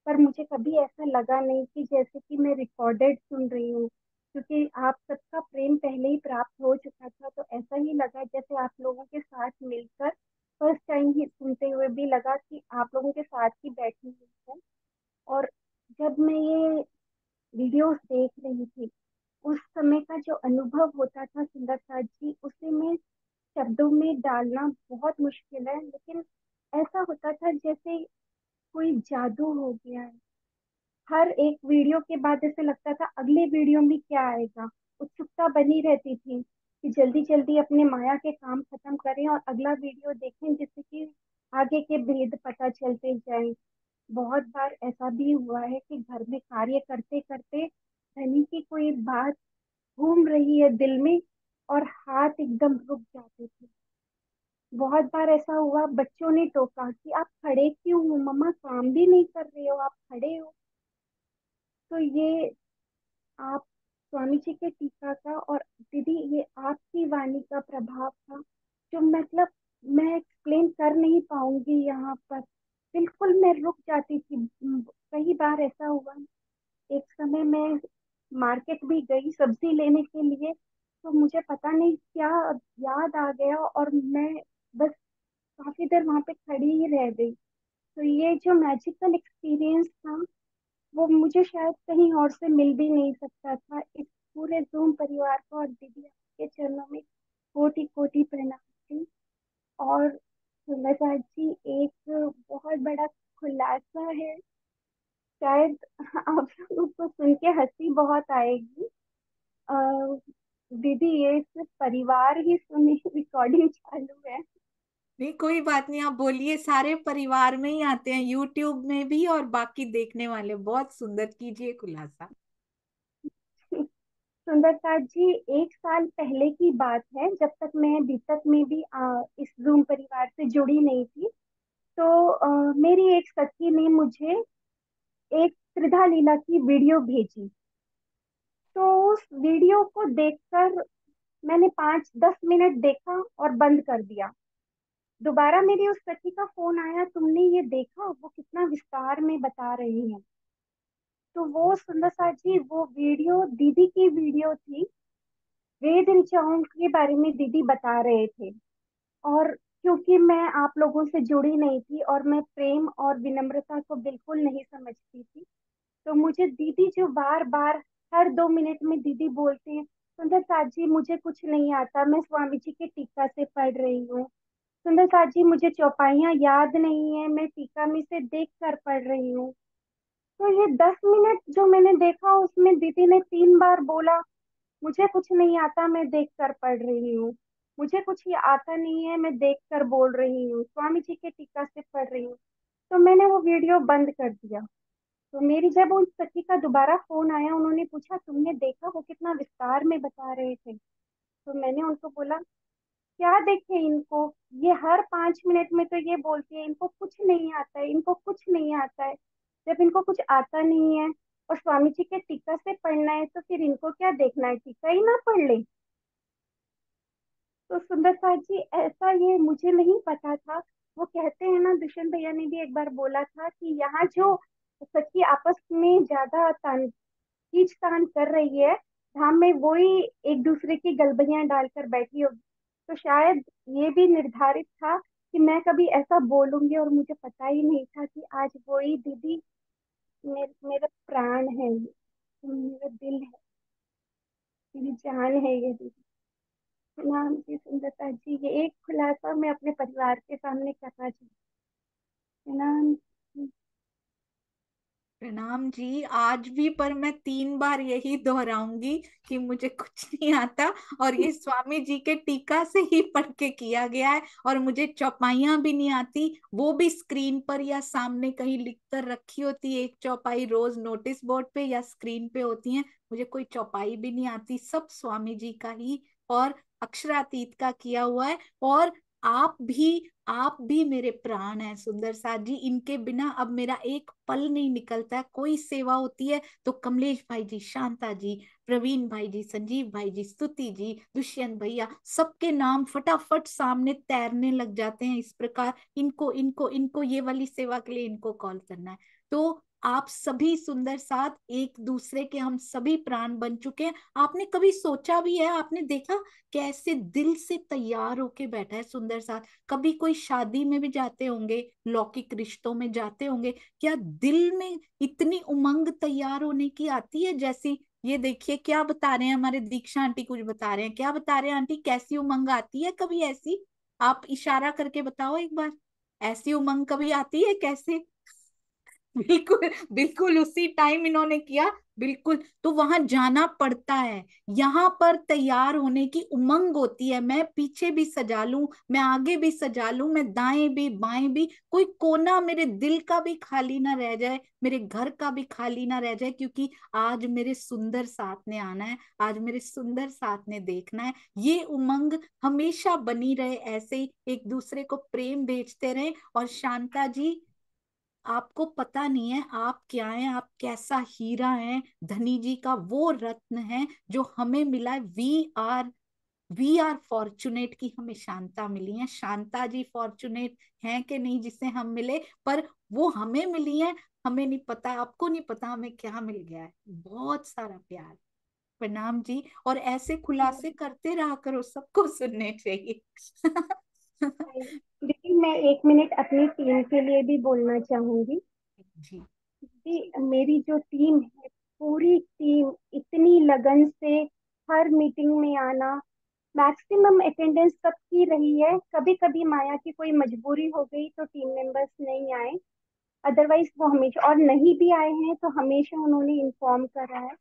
Speaker 2: पर मुझे कभी ऐसा लगा नहीं कि जैसे कि मैं रिकॉर्डेड सुन रही हूँ, क्योंकि आप सबका प्रेम पहले ही प्राप्त हो चुका था। तो ऐसा ही लगा जैसे आप लोगों के साथ मिलकर फर्स्ट टाइम ही सुनते हुए भी लगा कि आप लोगों के साथ ही बैठी हुई है। और जब मैं ये वीडियोस देख रही थी, उस समय का जो अनुभव होता था सुंदरता जी, उसे मैं शब्दों में डालना बहुत मुश्किल है, लेकिन ऐसा होता था जैसे कोई जादू हो गया है। हर एक वीडियो के बाद ऐसे लगता था अगले वीडियो में क्या आएगा, उत्सुकता बनी रहती थी कि जल्दी जल्दी अपने माया के काम खत्म करें और अगला वीडियो देखें, जिससे कि आगे के भेद पता चलते जाएं। बहुत बार ऐसा भी हुआ है कि घर में कार्य करते करते धनी की कोई बात घूम रही है दिल में और हाथ एकदम रुक जाते थे। बहुत बार ऐसा हुआ, बच्चों ने टोका कि आप खड़े क्यों हो मम्मा, काम भी नहीं कर रहे हो, आप खड़े हो। तो ये आप स्वामी जी के टीका का और दीदी ये आपकी वाणी का प्रभाव था, जो मतलब मैं एक्सप्लेन कर नहीं पाऊंगी यहाँ पर। बिल्कुल मैं रुक जाती थी। कई बार ऐसा हुआ, एक समय मैं मार्केट भी गई सब्जी लेने के लिए, तो मुझे पता नहीं क्या याद आ गया और मैं बस काफी देर वहां पे खड़ी ही रह गई। तो ये जो मैजिकल एक्सपीरियंस था, वो मुझे शायद कहीं और से मिल भी नहीं सकता था। इस पूरे जूम परिवार को और दीदी आपके चरणों में कोटि कोटि प्रणाम थी। और सुंदरता जी, एक बहुत बड़ा खुलासा है, शायद आप लोगों को सुन के हंसी बहुत आएगी। अ, दीदी ये सिर्फ परिवार ही सुनी, रिकॉर्डिंग चालू है।
Speaker 1: नहीं कोई बात नहीं, आप बोलिए। सारे परिवार में ही आते हैं, यूट्यूब में भी और बाकी देखने वाले। बहुत सुंदर, कीजिए खुलासा।
Speaker 2: सुंदरता जी, 1 साल पहले की बात है, जब तक मैं बीतक में भी इस जूम परिवार से जुड़ी नहीं थी। तो मेरी एक सखी ने मुझे एक त्रिधा लीला की वीडियो भेजी। तो उस वीडियो को देखकर मैंने 5-10 मिनट देखा और बंद कर दिया। दोबारा मेरी उस सखी का फोन आया, तुमने ये देखा, वो कितना विस्तार में बता रही हैं। तो वो सुंदरता जी, वो वीडियो दीदी की वीडियो थी। वेद ऋचाओं के बारे में दीदी बता रहे थे। और क्योंकि मैं आप लोगों से जुड़ी नहीं थी और मैं प्रेम और विनम्रता को बिल्कुल नहीं समझती थी, तो मुझे दीदी जो बार बार हर 2 मिनट में दीदी बोलते हैं, सुंदर साथ जी मुझे कुछ नहीं आता, मैं स्वामी जी के टीका से पढ़ रही हूँ। सुंदर साथ जी मुझे चौपाइयाँ याद नहीं है, मैं टीका में से देख कर पढ़ रही हूँ। तो ये 10 मिनट जो मैंने देखा, उसमें दीदी ने 3 बार बोला, मुझे कुछ नहीं आता, मैं देख कर पढ़ रही हूँ। मुझे कुछ ये आता नहीं है, मैं देख कर बोल रही हूँ, स्वामी जी के टीका से पढ़ रही हूँ। तो मैंने वो वीडियो बंद कर दिया। तो मेरी जब उन सखी का दोबारा फोन आया, उन्होंने पूछा तुमने देखा, वो कितना विस्तार में बता रहे थे। तो मैंने उनको बोला, क्या देखे इनको, ये हर 5 मिनट में तो ये बोलती है इनको कुछ नहीं आता है, इनको कुछ नहीं आता है। जब इनको कुछ आता नहीं है और स्वामी जी के टीका से पढ़ना है, तो फिर इनको क्या देखना है, टीका ही ना पढ़ ले। तो सुंदरता जी, ऐसा ये मुझे नहीं पता था। वो कहते हैं ना, दुष्यंत भैया ने भी एक बार बोला था कि यहाँ जो सखी आपस में ज्यादा खींचतान कर रही है, धाम में वही एक दूसरे की गलबलियां डालकर बैठी होगी। तो शायद ये भी निर्धारित था कि मैं कभी ऐसा बोलूंगी, और मुझे पता ही नहीं था कि आज वही दीदी मेरा प्राण है, मेरा दिल है, मेरी जान है ये दीदी। नाम जी, सुंदरता जी, ये एक खुलासा मैं अपने परिवार के सामने करना चाहती हूँ। नाम
Speaker 1: प्रणाम जी। आज भी पर मैं 3 बार यही दोहराऊंगी कि मुझे कुछ नहीं आता, और ये स्वामी जी के टीका से ही पढ़ के किया गया है, और मुझे चौपाइयां भी नहीं आती। वो भी स्क्रीन पर या सामने कहीं लिख कर रखी होती है, एक चौपाई रोज नोटिस बोर्ड पे या स्क्रीन पे होती है। मुझे कोई चौपाई भी नहीं आती, सब स्वामी जी का ही और अक्षरातीत का किया हुआ है। और आप भी मेरे प्राण हैं सुंदर साथ जी। इनके बिना अब मेरा एक पल नहीं निकलता है। कोई सेवा होती है तो कमलेश भाई जी, शांता जी, प्रवीण भाई जी, संजीव भाई जी, स्तुति जी, दुष्यंत भैया, सबके नाम फटाफट सामने तैरने लग जाते हैं। इस प्रकार इनको इनको इनको ये वाली सेवा के लिए इनको कॉल करना है। तो आप सभी सुंदर साथ एक दूसरे के हम सभी प्राण बन चुके हैं। आपने कभी सोचा भी है, आपने देखा कैसे दिल से तैयार होके बैठा है सुंदर साथ। कभी कोई शादी में भी जाते होंगे, लौकिक रिश्तों में जाते होंगे, क्या दिल में इतनी उमंग तैयार होने की आती है जैसी ये देखिए क्या बता रहे हैं हमारे दीक्षा आंटी, कुछ बता रहे हैं, क्या बता रहे हैं आंटी, कैसी उमंग आती है कभी ऐसी? आप इशारा करके बताओ एक बार, ऐसी उमंग कभी आती है कैसे? बिल्कुल बिल्कुल उसी टाइम इन्होंने किया। बिल्कुल, तो वहां जाना पड़ता है। यहाँ पर तैयार होने की उमंग होती है, मैं पीछे भी सजा लूं, मैं आगे भी सजा लूं, मैं दाएं भी बाएं भी, कोई कोना मेरे दिल का भी खाली ना रह जाए, मेरे घर का भी खाली ना रह जाए, क्योंकि आज मेरे सुंदर साथ ने आना है, आज मेरे सुंदर साथ ने देखना है। ये उमंग हमेशा बनी रहे, ऐसे ही एक दूसरे को प्रेम भेजते रहे। और शांता जी, आपको पता नहीं है आप क्या हैं, आप कैसा हीरा हैं, धनी जी का वो रत्न है जो हमें मिला है। वी आर फॉर्चुनेट की हमें शांता मिली है। शांता जी फॉर्चुनेट हैं कि नहीं जिससे हम मिले, पर वो हमें मिली है। हमें नहीं पता, आपको नहीं पता हमें क्या मिल गया है, बहुत सारा प्यार। प्रणाम जी, और ऐसे खुलासे करते रहा करो, सबको सुनने चाहिए।
Speaker 2: दीदी, मैं 1 मिनट अपनी टीम के लिए भी बोलना चाहूंगी।
Speaker 1: जी
Speaker 2: दीदी, मेरी जो टीम है, पूरी टीम इतनी लगन से हर मीटिंग में आना, मैक्सिमम अटेंडेंस सबकी रही है। कभी कभी माया की कोई मजबूरी हो गई तो टीम मेंबर्स नहीं आए, अदरवाइज वो हमेशा, और नहीं भी आए हैं तो हमेशा उन्होंने इन्फॉर्म करा है।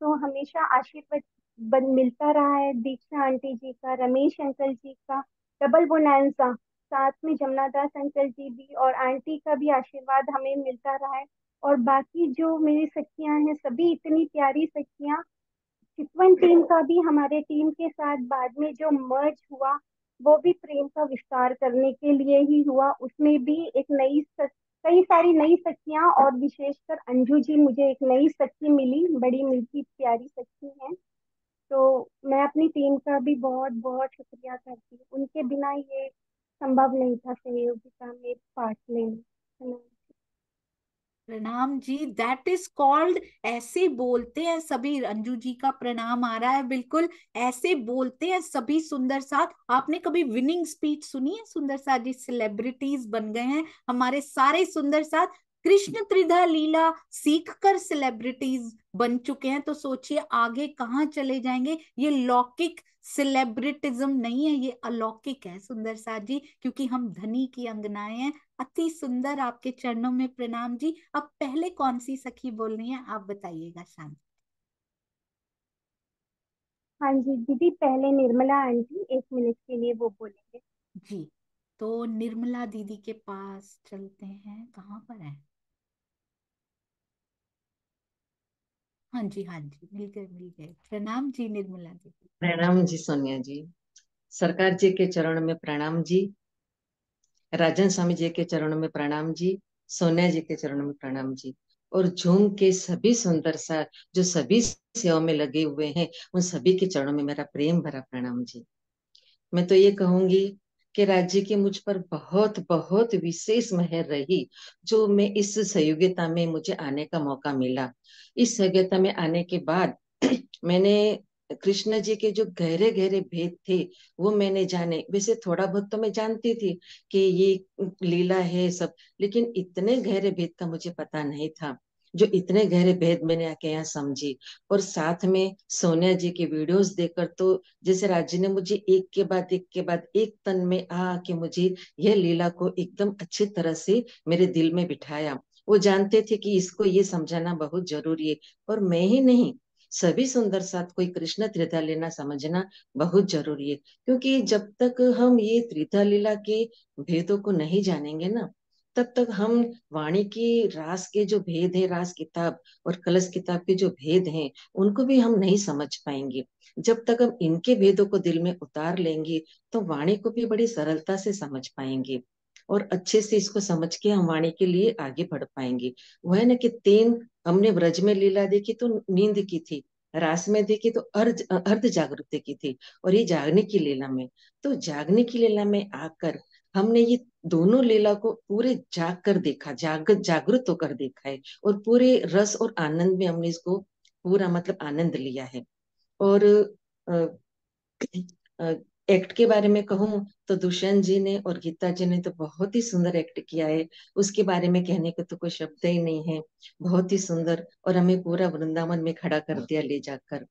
Speaker 2: तो हमेशा आशीर्वाद मिलता रहा है, दीक्षा आंटी जी का, रमेश अंकल जी का, डबल बोनांसा, साथ में जमुना दास अंकल जी भी और आंटी का भी आशीर्वाद हमें मिलता रहा है। और बाकी जो मेरी सखियां हैं, सभी इतनी प्यारी सखियां, चितवन टीम का भी हमारे टीम के साथ बाद में जो मर्ज हुआ वो भी प्रेम का विस्तार करने के लिए ही हुआ। उसमें भी एक कई सारी नई सखियां और विशेषकर अंजू जी, मुझे एक नई सखी मिली, बड़ी मीठी प्यारी सखी है। तो मैं अपनी टीम का भी बहुत बहुत शुक्रिया करती हूँ, उनके बिना ये संभव नहीं था सहयोगिता में पार्ट लेना।
Speaker 1: प्रणाम जी, दैट इज कॉल्ड, ऐसे बोलते हैं सभी। अंजू जी का प्रणाम आ रहा है, बिल्कुल ऐसे बोलते हैं सभी सुंदर साथ। आपने कभी विनिंग स्पीच सुनी है? सुंदर साथ जी सेलिब्रिटीज बन गए हैं हमारे सारे सुंदर साथ। कृष्ण त्रिधा लीला सीख कर सेलिब्रिटीज बन चुके हैं, तो सोचिए आगे कहाँ चले जाएंगे। ये लौकिक सेलिब्रिटिज्म नहीं है, ये अलौकिक है सुंदर साथ जी, क्योंकि हम धनी की अंगनाएं हैं। अति सुंदर, आपके चरणों में प्रणाम जी। अब पहले कौन सी सखी बोलनी है आप बताइएगा शांत।
Speaker 2: हाँ जी दीदी, पहले निर्मला आंटी 1 मिनट के लिए वो बोलेंगे।
Speaker 1: जी, तो निर्मला दीदी के पास चलते हैं, कहाँ पर है? हाँ जी हाँ जी, मिल गए मिल गए। प्रणाम जी निर्मला दीदी।
Speaker 11: प्रणाम जी सोनिया जी। सरकार जी के चरणों में प्रणाम जी। राजन स्वामी जी के चरणों में प्रणाम जी। सोनिया जी के चरणों में प्रणाम जी। और झूम के सभी सुंदर सा जो सभी सेवा में लगे हुए हैं, उन सभी के चरणों में मेरा प्रेम भरा प्रणाम जी। मैं तो ये कहूंगी कि राज्य की मुझ पर बहुत बहुत विशेष मेहर रही, जो मैं इस सहयोगिता में मुझे आने का मौका मिला। इस सहयोगिता में आने के बाद मैंने कृष्ण जी के जो गहरे गहरे भेद थे वो मैंने जाने। वैसे थोड़ा बहुत तो मैं जानती थी कि ये लीला है सब, लेकिन इतने गहरे भेद का मुझे पता नहीं था। जो इतने गहरे भेद मैंने आके यहाँ समझी। और साथ में सोनिया जी के वीडियोस देखकर तो जैसे राज्य ने मुझे एक के बाद एक तन में आ के मुझे यह लीला को एकदम अच्छी तरह से मेरे दिल में बिठाया। वो जानते थे कि इसको ये समझाना बहुत जरूरी है, और मैं ही नहीं, सभी सुंदर साथ कोई कृष्ण त्रिधा लीला समझना बहुत जरूरी है। क्योंकि जब तक हम ये त्रिधा लीला के भेदों को नहीं जानेंगे ना, तब तक हम वाणी की रास के जो भेद है, रास किताब और कलश किताब के जो भेद हैं, उनको भी हम नहीं समझ पाएंगे। जब तक हम इनके भेदों को दिल में उतार लेंगे तो वाणी को भी बड़ी सरलता से समझ पाएंगे, और अच्छे से इसको समझ के हम वाणी के लिए आगे बढ़ पाएंगे। वो है ना कि तीन, हमने ब्रज में लीला देखी तो नींद की थी, रास में देखी तो अर्ध जागृति की थी, और ये जागने की लीला में, तो जागने की लीला में आकर हमने ये दोनों लीला को पूरे जाग कर देखा, जागृत होकर देखा है, और पूरे रस और आनंद में हमने इसको पूरा मतलब आनंद लिया है। और एक्ट के बारे में कहूँ तो दुष्यंत जी ने और गीता जी ने तो बहुत ही सुंदर एक्ट किया है। उसके बारे में कहने को तो कोई शब्द ही नहीं है। बहुत ही सुंदर, और हमें पूरा वृंदावन में खड़ा कर दिया ले जाकर।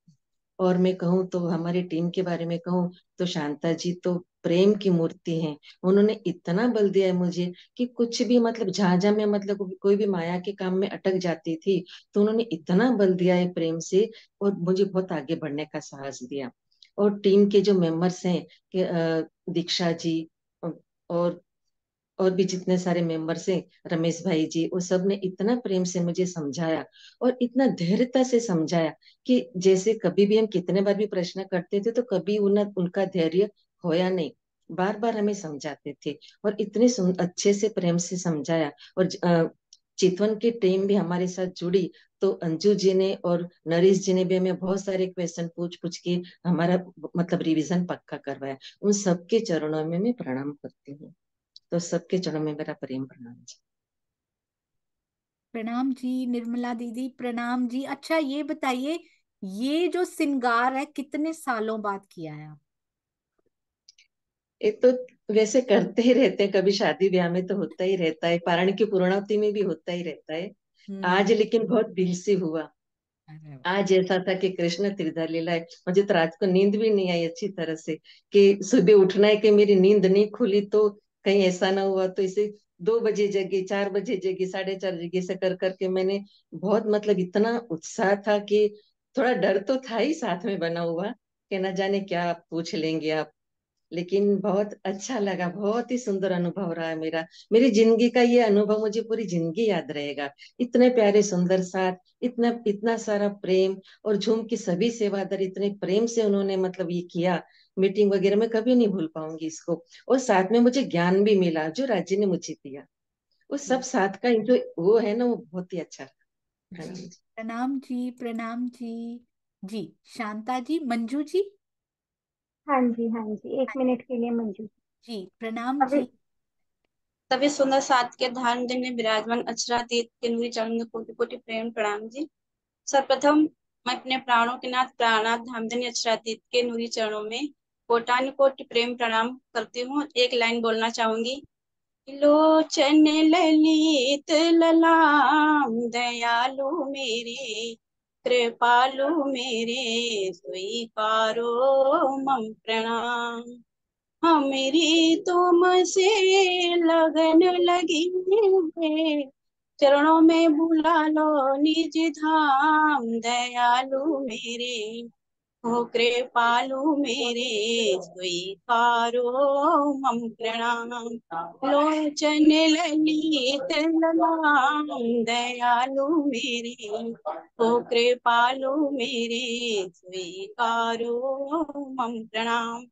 Speaker 11: और मैं कहूँ तो हमारी टीम के बारे में कहूँ तो शांता जी तो प्रेम की मूर्ति हैं। उन्होंने इतना बल दिया है मुझे कि कुछ भी मतलब जहां जहां मैं मतलब कोई भी माया के काम में अटक जाती थी, तो उन्होंने इतना बल दिया है प्रेम से, और मुझे बहुत आगे बढ़ने का साहस दिया। और टीम के जो मेंबर्स हैं कि दीक्षा जी और और भी जितने सारे मेंबर्स हैं, रमेश भाई जी, वो सब ने इतना प्रेम से मुझे समझाया और इतना धैर्यता से समझाया कि जैसे कभी भी हम कितने बार भी प्रश्न करते थे तो कभी उनका धैर्य खोया नहीं, बार बार हमें समझाते थे और इतने अच्छे से प्रेम से समझाया। और चितवन की टीम भी हमारे साथ जुड़ी तो अंजू जी ने और नरेश जी ने भी हमें बहुत सारे क्वेश्चन पूछ पूछ के हमारा मतलब रिवीजन पक्का करवाया। उन सबके चरणों में मैं प्रणाम करती हूँ। तो सबके चरणों में मेरा प्रेम प्रणाम जी।
Speaker 1: प्रणाम जी निर्मला दीदी, प्रणाम जी। अच्छा ये बताइए, ये जो श्रृंगार है कितने सालों बाद किया है आप?
Speaker 11: ये तो वैसे करते ही रहते हैं, कभी शादी ब्याह में तो होता ही रहता है, पारण की पूर्णावती में भी होता ही रहता है। आज
Speaker 1: हम्म।
Speaker 11: लेकिन बहुत दिल से हुआ।
Speaker 1: अरे वाह।
Speaker 11: आज ऐसा था कि कृष्ण त्रिधा लीला है, मुझे तो रात को नींद भी नहीं आई अच्छी तरह से, कि सुबह उठना है कि मेरी नींद नहीं खुली तो कहीं ऐसा ना हुआ, तो इसे 2 बजे जगी, 4 बजे जगी, 4:30 जगी से कर करके मैंने बहुत मतलब इतना उत्साह था कि थोड़ा डर तो था ही साथ में बना हुआ कि न जाने क्या पूछ लेंगे आप। लेकिन बहुत अच्छा लगा, बहुत ही सुंदर अनुभव रहा मेरा। मेरी जिंदगी का ये अनुभव मुझे पूरी जिंदगी याद रहेगा। इतने प्यारे सुंदर साथ, इतना इतना सारा प्रेम, और झूम की सभी सेवादार इतने प्रेम से उन्होंने मतलब ये किया मीटिंग वगैरह, मैं कभी नहीं भूल पाऊंगी इसको। और साथ में मुझे ज्ञान भी मिला जो राज्य ने मुझे दिया। वो सब साथ का जो वो है ना, वो बहुत ही अच्छा रहा।
Speaker 1: जी
Speaker 11: प्रणाम जी।
Speaker 1: प्रणाम जी, प्रणाम जी। जी शांता जी, मंजू जी।
Speaker 2: हाँ जी, 1 मिनट के लिए मंजू।
Speaker 1: जी प्रणाम
Speaker 12: सभी
Speaker 1: जी।
Speaker 12: सभी सुंदर साथ के धारण में विराजमान अक्षरातीत के नूरी चरण में कोटि कोटि प्रेम प्रणाम जी। सर्वप्रथम मैं अपने प्राणों के नाथ प्राणनाथ धामधनी अक्षरातीत के नूरी चरणों में कोटान कोटि प्रेम प्रणाम करती हूँ। एक लाइन बोलना चाहूंगी। लोचन ललित ललाम दयालु मेरे, कृपालु मेरे, स्वीकारो मम प्रणाम। मेरी तुमसे लगन लगी है, चरणों में बुला लो निज धाम। दयालु मेरे, हो कृपालु मेरे, स्वीकारो मम प्रणाम। लोचन ललित ललाम दयालु मेरे, हो कृपालु मेरे, स्वीकारो मम प्रणाम।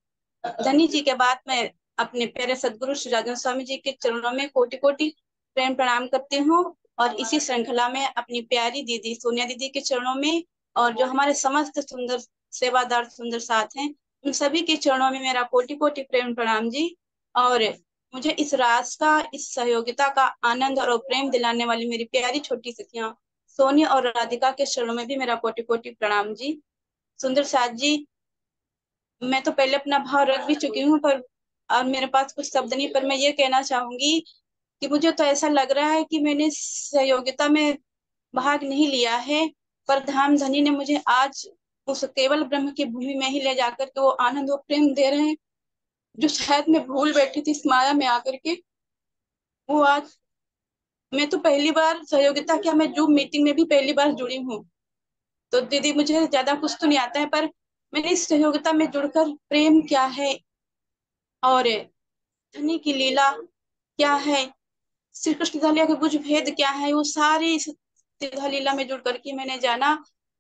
Speaker 12: धनी जी के बाद मैं अपने प्यारे सदगुरु श्री राजन स्वामी जी के चरणों में कोटि कोटि प्रेम प्रणाम करती हूँ। और इसी श्रृंखला में अपनी प्यारी दीदी सोनिया दीदी के चरणों में, और जो हमारे समस्त सुंदर सेवादार सुंदर साथ हैं, उन सभी के चरणों में मेरा कोटि कोटि प्रेम प्रणाम जी। और मुझे इस रास का, इस सहयोगिता का आनंद और प्रेम दिलाने वाली मेरी प्यारी छोटी सखियां सोनिया और राधिका के चरणों में भी मेरा कोटि कोटि प्रणाम जी। सुंदर साथ जी, मैं तो पहले अपना भाव रख भी चुकी हूँ, पर और मेरे पास कुछ शब्द नहीं, पर मैं ये कहना चाहूंगी कि मुझे तो ऐसा लग रहा है कि मैंने सहयोगिता में भाग नहीं लिया है, पर धाम धनी ने मुझे आज उस केवल ब्रह्म की भूमि में ही ले जाकर के वो आनंद और प्रेम दे रहे हैं, जो शायद मैं भूल बैठी थी इस माया में आकर के। वो आज, मैं तो पहली बार सहयोगिता क्या, मैं जूम मीटिंग में भी पहली बार जुड़ी हूँ। तो दीदी मुझे ज्यादा कुछ तो नहीं आता है, पर मैंने इस सहयोगिता में जुड़कर प्रेम क्या है और धनी की लीला क्या है, श्री कृष्ण लीला के कुछ भेद क्या है, वो सारी इस सीधा लीला में जुड़ करके मैंने जाना।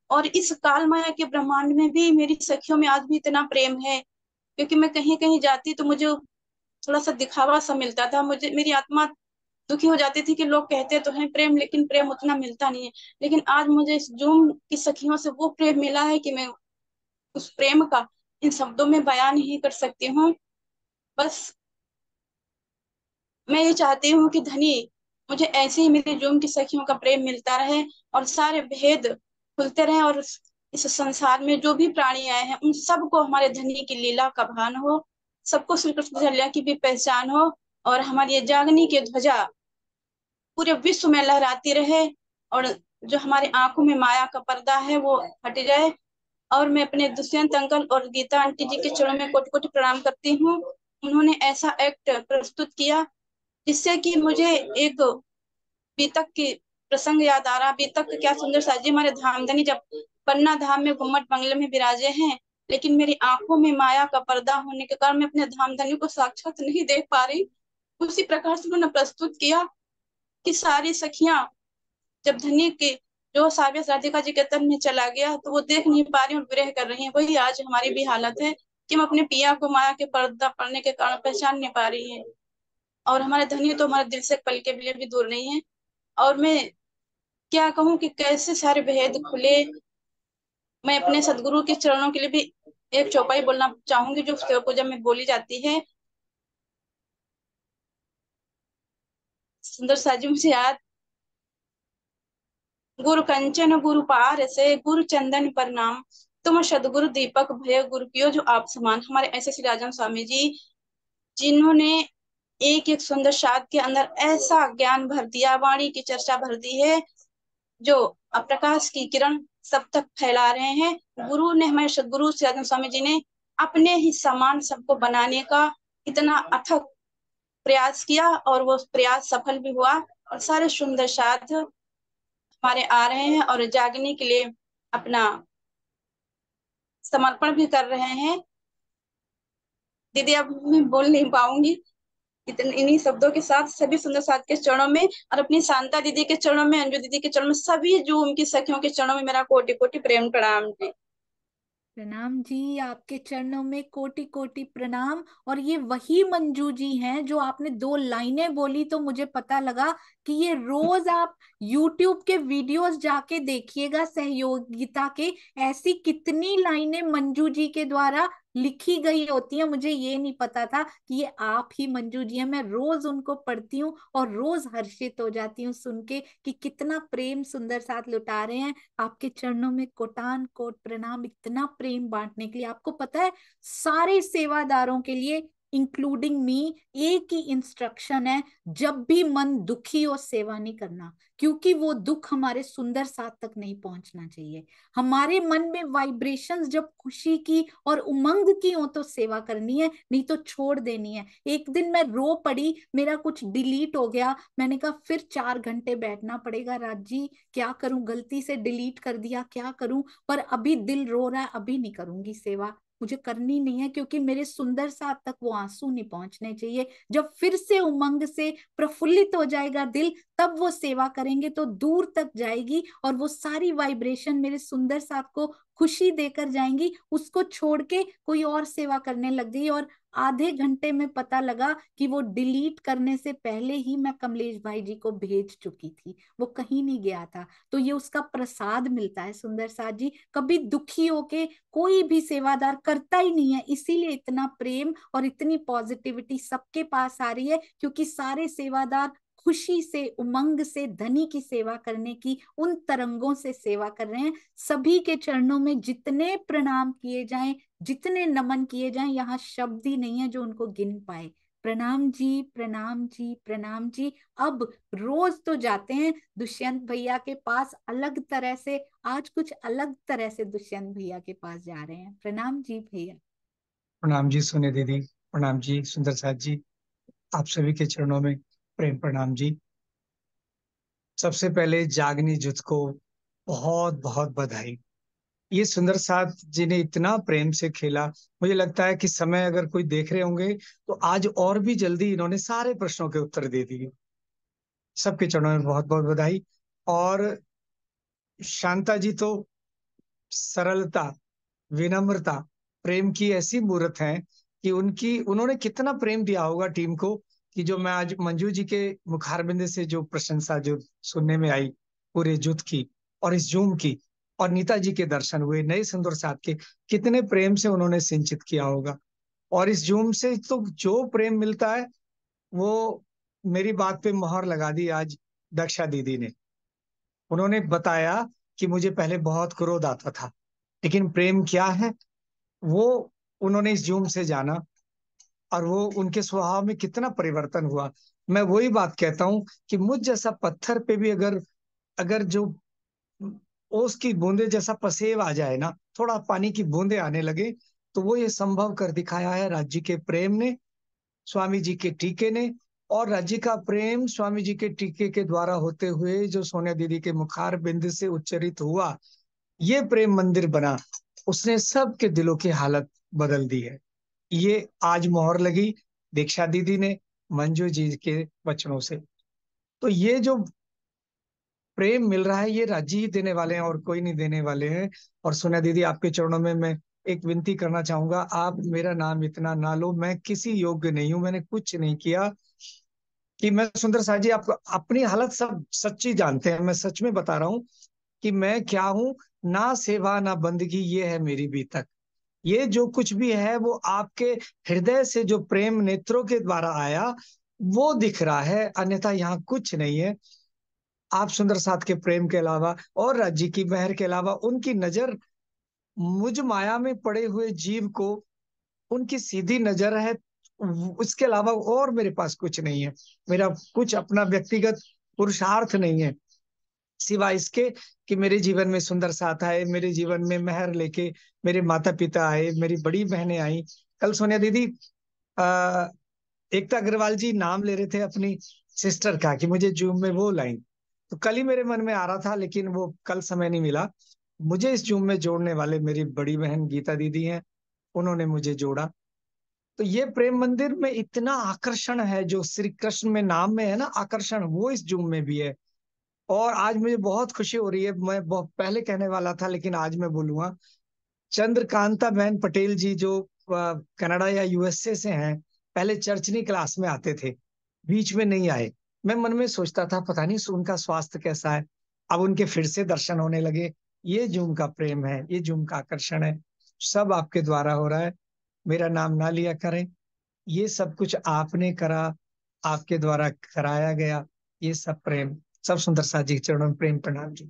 Speaker 12: और इस काल माया के ब्रह्मांड में भी मेरी सखियों में आज भी इतना प्रेम है, क्योंकि मैं कहीं कहीं जाती तो मुझे थोड़ा सा दिखावा सा मिलता था, मुझे मेरी आत्मा दुखी हो जाती थी कि लोग कहते तो हैं प्रेम, लेकिन प्रेम उतना मिलता नहीं है। लेकिन आज मुझे इस जूम की सखियों से वो प्रेम मिला है कि मैं उस प्रेम का इन शब्दों में बयान नहीं कर सकती हूँ। बस मैं ये चाहती हूँ कि धनी मुझे ऐसे ही मेरे जूम की सखियों का प्रेम मिलता रहे, और सारे भेद खुलते रहे, और इस संसार में जो भी प्राणी आए हैं उन सबको हमारे धनी की लीला का भान हो, सबको श्री कृष्ण लीला की भी पहचान हो, और हमारी ये जागनी की ध्वजा पूरे विश्व में लहराती रहे, और जो हमारी आंखों में माया का पर्दा है वो हट जाए। और मैं अपने दुष्यंत अंकल और गीता आंटी जी के चरणों में कोटि कोटि प्रणाम करती हूँ। उन्होंने ऐसा एक्ट प्रस्तुत किया जिससे कि मुझे एक बीतक की प्रसंग याद आ रहा। बीतक क्या सुंदर साजी हमारे धामधनी जब पन्ना धाम में घुम्मट बंगले में विराजे हैं, लेकिन मेरी आंखों में माया का पर्दा होने के कारण मैं अपने धामधनी को साक्षात नहीं देख पा रही। उसी प्रकार से उन्होंने प्रस्तुत किया कि सारी सखियां जब धनी के जो साबिया राधिका जी के तन में चला गया तो वो देख नहीं पा रही और विरह कर रही है। वही आज हमारी भी हालत है कि हम अपने पिया को माया के पर्दा पड़ने के कारण पहचान नहीं पा रही है, और हमारे धनी तो हमारे दिल से पल के लिए भी दूर नहीं है। और मैं क्या कहूँ कि कैसे सारे भेद खुले। मैं अपने सदगुरु के चरणों के लिए भी एक चौपाई बोलना चाहूंगी जो शिव पूजा में बोली जाती है। सुंदर साजी मुझे याद, गुरु कंचन गुरु पार से गुरु चंदन पर नाम, तुम सदगुरु दीपक भय गुरु पियो जो आप समान। हमारे ऐसे श्री राजन स्वामी जी जिन्होंने एक एक सुंदर शाद के अंदर ऐसा ज्ञान भर दिया, वाणी की चर्चा भर दी है, जो प्रकाश की किरण सब तक फैला रहे हैं। गुरु ने, हमारे सदगुरु श्री राजन स्वामी जी ने अपने ही समान सबको बनाने का इतना अथक प्रयास किया, और वो प्रयास सफल भी हुआ, और सारे सुंदर साध हमारे आ रहे हैं और जागने के लिए अपना समर्पण भी कर रहे हैं। दीदी अब मैं बोल नहीं पाऊंगी। इन्हीं शब्दों के साथ सभी सुंदर साथ के चरणों में और अपनी शांता दीदी के चरणों में, अंजू दीदी के चरणों में, सभी जो उनकी सखियों के चरणों में मेरा कोटि कोटि प्रेम प्रणाम जी।
Speaker 1: प्रणाम जी, आपके चरणों में कोटि कोटि प्रणाम। और ये वही मंजू जी हैं जो आपने 2 लाइनें बोली तो मुझे पता लगा कि ये रोज आप YouTube के वीडियोस जाके देखिएगा सहयोगिता के, ऐसी कितनी लाइनें मंजू जी के द्वारा लिखी गई होती हैं। मुझे ये नहीं पता था कि ये आप ही मंजू जी हैं। मैं रोज उनको पढ़ती हूँ और रोज हर्षित हो जाती हूँ सुन के कि कितना प्रेम सुंदर साथ लुटा रहे हैं। आपके चरणों में कोटान कोट प्रणाम, इतना प्रेम बांटने के लिए। आपको पता है सारे सेवादारों के लिए इंक्लूडिंग मी एक ही इंस्ट्रक्शन है, जब भी मन दुखी हो सेवा नहीं करना, क्योंकि वो दुख हमारे सुंदर साथ तक नहीं पहुंचना चाहिए। हमारे मन में वाइब्रेशंस जब खुशी की और उमंग की हो तो सेवा करनी है, नहीं तो छोड़ देनी है। एक दिन मैं रो पड़ी, मेरा कुछ डिलीट हो गया, मैंने कहा फिर 4 घंटे बैठना पड़ेगा राज जी, क्या करूं, गलती से डिलीट कर दिया, क्या करूं, पर अभी दिल रो रहा है, अभी नहीं करूंगी सेवा, मुझे करनी नहीं है, क्योंकि मेरे सुंदर साथ तक वो आंसू नहीं पहुंचने चाहिए। जब फिर से उमंग से प्रफुल्लित हो जाएगा दिल, तब वो सेवा करेंगे तो दूर तक जाएगी और वो सारी वाइब्रेशन मेरे सुंदर साथ को खुशी देकर जाएंगी। उसको छोड़ के कोई और सेवा करने लग गई और आधे घंटे में पता लगा कि वो डिलीट करने से पहले ही मैं कमलेश भाई जी को भेज चुकी थी, वो कहीं नहीं गया था। तो ये उसका प्रसाद मिलता है सुंदर साथ जी। कभी दुखी होके कोई भी सेवादार करता ही नहीं है, इसीलिए इतना प्रेम और इतनी पॉजिटिविटी सबके पास आ रही है, क्योंकि सारे सेवादार खुशी से उमंग से धनी की सेवा करने की उन तरंगों से सेवा कर रहे हैं। सभी के चरणों में जितने प्रणाम किए जाएं, जितने नमन किए जाएं, यहाँ शब्द ही नहीं है जो उनको गिन पाए। प्रणाम जी, प्रणाम जी, प्रणाम जी। अब रोज तो जाते हैं दुष्यंत भैया के पास अलग तरह से, आज कुछ अलग तरह से दुष्यंत भैया के पास जा रहे हैं। प्रणाम जी भैया।
Speaker 13: प्रणाम जी सोनिया दीदी, प्रणाम जी सुंदर साथ जी, आप सभी के चरणों में प्रेम प्रणाम जी। सबसे पहले जागनी जुत को बहुत बहुत बधाई। ये सुंदर साथ जी ने इतना प्रेम से खेला, मुझे लगता है कि समय अगर कोई देख रहे होंगे तो आज और भी जल्दी इन्होंने सारे प्रश्नों के उत्तर दे दिए। सबके चरणों में बहुत बहुत बधाई। और शांता जी तो सरलता, विनम्रता, प्रेम की ऐसी मूर्त हैं कि उन्होंने कितना प्रेम दिया होगा टीम को, कि जो मैं आज मंजू जी के मुखारबिंद से जो प्रशंसा जो सुनने में आई पूरे जुट की और इस जूम की, और नीता जी के दर्शन हुए नए सुंदर साथ के, कितने प्रेम से उन्होंने सिंचित किया होगा। और इस जूम से तो जो प्रेम मिलता है वो, मेरी बात पे मोहर लगा दी आज दक्षा दीदी ने। उन्होंने बताया कि मुझे पहले बहुत क्रोध आता था, लेकिन प्रेम क्या है वो उन्होंने इस जूम से जाना, और वो उनके स्वभाव में कितना परिवर्तन हुआ। मैं वही बात कहता हूँ कि मुझ जैसा पत्थर पे भी अगर अगर जो ओस की बूंदे जैसा पसेव आ जाए ना, थोड़ा पानी की बूंदे आने लगे, तो वो ये संभव कर दिखाया है राज्य के प्रेम ने, स्वामी जी के टीके ने। और राज्य का प्रेम स्वामी जी के टीके के द्वारा होते हुए जो सोनिया दीदी के मुखार बिंद से उच्चरित हुआ, ये प्रेम मंदिर बना, उसने सबके दिलों की हालत बदल दी है। ये आज मोहर लगी दीक्षा दीदी ने मंजू जी के वचनों से। तो ये जो प्रेम मिल रहा है ये राज्य ही देने वाले हैं और कोई नहीं देने वाले हैं। और सोनिया दीदी आपके चरणों में मैं एक विनती करना चाहूंगा, आप मेरा नाम इतना ना लो, मैं किसी योग्य नहीं हूं, मैंने कुछ नहीं किया। कि मैं सुंदर साथ जी आपको अपनी हालत सब सच्ची जानते हैं, मैं सच में बता रहा हूँ कि मैं क्या हूँ। ना सेवा ना बंदगी ये है मेरी भी तक। ये जो कुछ भी है वो आपके हृदय से जो प्रेम नेत्रों के द्वारा आया वो दिख रहा है, अन्यथा यहाँ कुछ नहीं है। आप सुंदर साथ के प्रेम के अलावा और राज्य की मेहर के अलावा उनकी नजर मुझ माया में पड़े हुए जीव को, उनकी सीधी नजर है, उसके अलावा और मेरे पास कुछ नहीं है। मेरा कुछ अपना व्यक्तिगत पुरुषार्थ नहीं है सिवाय इसके कि मेरे जीवन में सुंदर साथ आए, मेरे जीवन में मेहर लेके मेरे माता पिता आए, मेरी बड़ी बहनें आई। कल सोनिया दीदी आ, एकता अग्रवाल जी नाम ले रहे थे अपनी सिस्टर का कि मुझे जूम में वो लाइन, तो कल ही मेरे मन में आ रहा था, लेकिन वो कल समय नहीं मिला। मुझे इस जूम में जोड़ने वाले मेरी बड़ी बहन गीता दीदी हैं, उन्होंने मुझे जोड़ा। तो ये प्रेम मंदिर में इतना आकर्षण है, जो श्री कृष्ण में नाम में है ना आकर्षण, वो इस जूम में भी है। और आज मुझे बहुत खुशी हो रही है, मैं बहुत पहले कहने वाला था लेकिन आज मैं बोलूंगा, चंद्रकांता बहन पटेल जी जो कनाडा या यूएसए से हैं, पहले चर्चनी क्लास में आते थे, बीच में नहीं आए। मैं मन में सोचता था पता नहीं उनका स्वास्थ्य कैसा है, अब उनके फिर से दर्शन होने लगे। ये जूम का प्रेम है, ये जूम का आकर्षण है, सब आपके द्वारा हो रहा है। मेरा नाम ना लिया करें, ये सब कुछ आपने करा, आपके द्वारा कराया गया, ये सब प्रेम, सब सुंदर साथ जी के चरणों में प्रेम प्रणाम जी।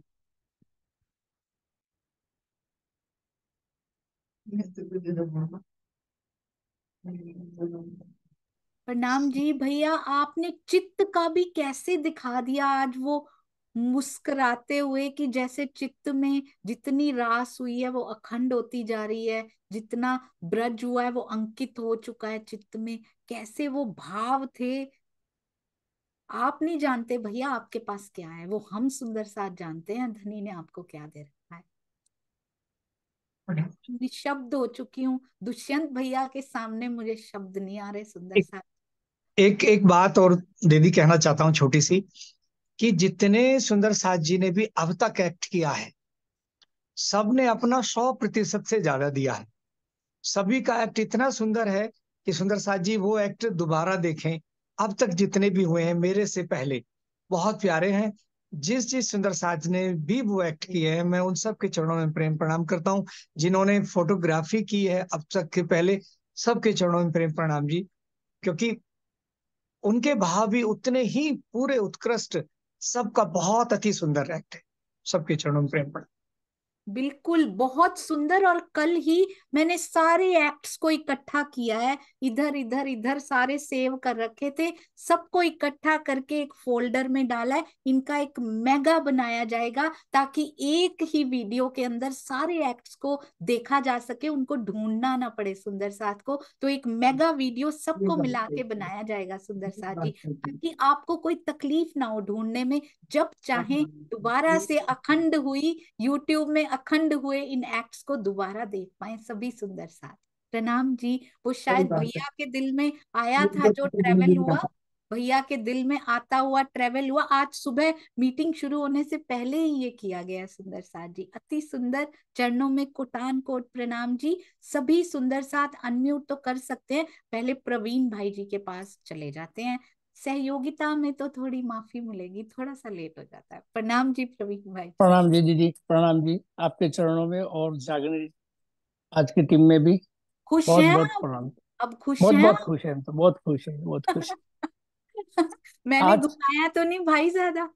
Speaker 1: प्रणाम जी भैया, आपने चित्त का भी कैसे दिखा दिया आज, वो मुस्कुराते हुए कि जैसे चित्त में जितनी रास हुई है वो अखंड होती जा रही है, जितना ब्रज हुआ है वो अंकित हो चुका है चित्त में। कैसे वो भाव थे, आप नहीं जानते भैया आपके पास क्या है, वो हम सुंदर साथ जानते हैं धनी ने आपको क्या दे रखा है। निशब्द हो चुकी हूँ दुष्यंत भैया के सामने, मुझे शब्द नहीं आ रहे सुंदर साथ।
Speaker 13: एक एक बात और दीदी कहना चाहता हूँ छोटी सी, कि जितने सुंदर साथ जी ने भी अब तक एक्ट किया है, सबने अपना 100% से ज्यादा दिया है। सभी का एक्ट इतना सुंदर है कि सुंदर साथ जी वो एक्ट दोबारा देखें। अब तक जितने भी हुए हैं मेरे से पहले, बहुत प्यारे हैं। जिस जिस सुंदर साथ ने भी वो एक्ट किए हैं, मैं उन सब के चरणों में प्रेम प्रणाम करता हूँ। जिन्होंने फोटोग्राफी की है अब तक के पहले, सबके चरणों में प्रेम प्रणाम जी, क्योंकि उनके भाव भी उतने ही पूरे उत्कृष्ट, सबका बहुत अति सुंदर एक्ट है। सबके चरणों में प्रेम प्रणाम।
Speaker 1: बिल्कुल बहुत सुंदर। और कल ही मैंने सारे एक्ट्स को इकट्ठा किया है, इधर इधर इधर सारे सेव कर रखे थे, सबको इकट्ठा करके एक फोल्डर में डाला है। इनका एक मेगा बनाया जाएगा ताकि एक ही वीडियो के अंदर सारे एक्ट्स को देखा जा सके, उनको ढूंढना ना पड़े सुंदर साथ को। तो एक मेगा वीडियो सबको मिला के बनाया जाएगा सुंदर साथ जी, ताकि आपको कोई तकलीफ ना हो ढूंढने में। जब चाहे दोबारा से अखंड हुई यूट्यूब में अखंड हुए इन एक्ट्स को दोबारा देख पाए सभी सुंदर साथ। प्रणाम जी। वो शायद भैया के दिल में आया था जो ट्रेवल हुआ, भैया के दिल में आता हुआ ट्रेवल हुआ। आज सुबह मीटिंग शुरू होने से पहले ही ये किया गया सुंदर साथ जी, अति सुंदर। चरणों में कोटान कोट प्रणाम जी। सभी सुंदर साथ अनम्यूट तो कर सकते हैं, पहले प्रवीण भाई जी के पास चले जाते हैं। सहयोगिता में तो थोड़ी माफी मिलेगी, थोड़ा सा लेट हो जाता है। प्रणाम जी प्रवीण भाई।
Speaker 14: प्रणाम जी दीदी, प्रणाम जी आपके चरणों में और जागरण आज की टीम में भी
Speaker 1: खुश
Speaker 14: बहुत
Speaker 1: हैं
Speaker 14: बहुत
Speaker 1: आप?
Speaker 14: प्रणाम।
Speaker 1: अब खुश
Speaker 14: बहुत
Speaker 1: हैं
Speaker 14: बहुत
Speaker 1: आप?
Speaker 14: खुश है, तो बहुत खुश है, बहुत खुश।
Speaker 1: मैंने
Speaker 14: आज
Speaker 1: घुमाया तो नहीं भाई ज्यादा?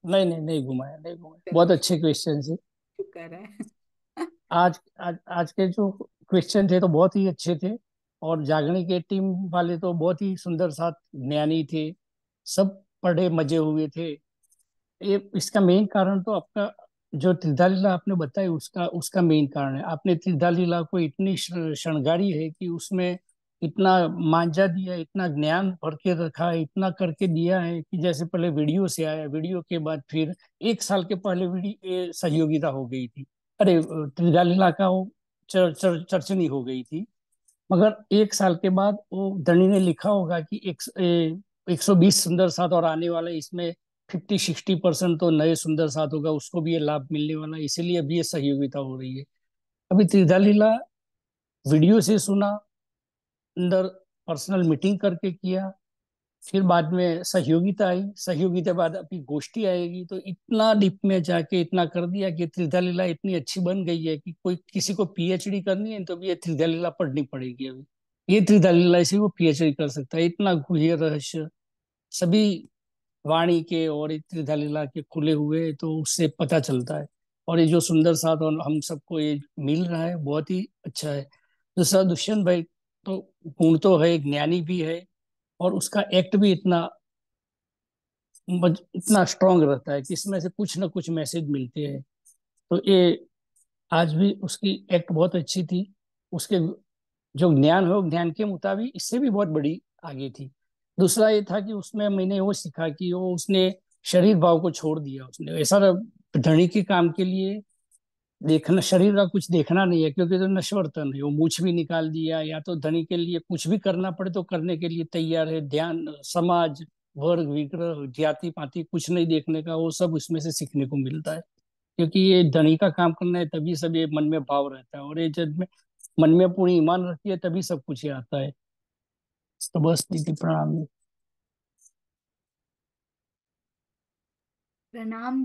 Speaker 14: नहीं नहीं नहीं घुमाया, नहीं घुमाया, बहुत अच्छे क्वेश्चन है।
Speaker 1: शुक्र है।
Speaker 14: आज के जो क्वेश्चन थे तो बहुत ही अच्छे थे, और जागरण के टीम वाले तो बहुत ही सुंदर साथ ज्ञानी थे, सब पढ़े मजे हुए थे। ये इसका मेन कारण तो आपका जो त्रिधा लीला आपने बताई, उसका उसका मेन कारण है। आपने त्रिधा लीला को इतनी शृंगारी है कि उसमें इतना मांझा दिया, इतना ज्ञान भर के रखा है, इतना करके दिया है कि जैसे पहले वीडियो से आया, वीडियो के बाद फिर 1 साल के पहले वीडियो सहयोगिता हो गई थी, अरे त्रिधा लीला का वो चर्चनी हो गई थी। मगर 1 साल के बाद वो धनी ने लिखा होगा कि 120 सुंदर साथ और आने वाला है, इसमें 50-60% तो नए सुंदर साथ होगा, उसको भी ये लाभ मिलने वाला है, इसीलिए अभी ये सहयोगिता हो रही है। अभी त्रिधा लीला वीडियो से सुना, अंदर पर्सनल मीटिंग करके किया, फिर बाद में सहयोगिता आई, सहयोगिता बाद अभी गोष्ठी आएगी, तो इतना डीप में जाके इतना कर दिया कि त्रिधा लीला इतनी अच्छी बन गई है कि कोई किसी को पीएचडी करनी है तो भी ये त्रिधा लीला पढ़नी पड़ेगी। अभी ये त्रिधा लीला से वो पीएचडी कर सकता है, इतना गुह्य रहस्य सभी वाणी के और ये त्रिधा लीला के खुले हुए, तो उससे पता चलता है। और ये जो सुंदर साथ और हम सबको ये मिल रहा है, बहुत ही अच्छा है। दूसरा दुष्यंत भाई तो गुण तो है, ज्ञानी भी है, और उसका एक्ट भी इतना स्ट्रांग रहता है कि इसमें से कुछ ना कुछ मैसेज मिलते हैं। तो ये आज भी उसकी एक्ट बहुत अच्छी थी, उसके जो ज्ञान है वो ज्ञान के मुताबिक इससे भी बहुत बड़ी आगे थी। दूसरा ये था कि उसमें मैंने वो सीखा कि वो उसने शरीर भाव को छोड़ दिया, उसने ऐसा धनी के काम के लिए देखना, शरीर का कुछ देखना नहीं है, क्योंकि तो नश्वर तन है। वो मूछ भी निकाल दिया, या तो धनी के लिए कुछ भी करना पड़े तो करने के लिए तैयार है। ध्यान, समाज, वर्ग विग्रह, जाति पाति कुछ नहीं देखने का, वो सब उसमें से सीखने को मिलता है। क्योंकि ये धनी का काम करना है, तभी सब ये मन में भाव रहता है, और ये जब में मन में पूरी ईमान रखती है तभी सब कुछ ये आता है। तो बस दीदी प्रणाम।
Speaker 1: प्रणाम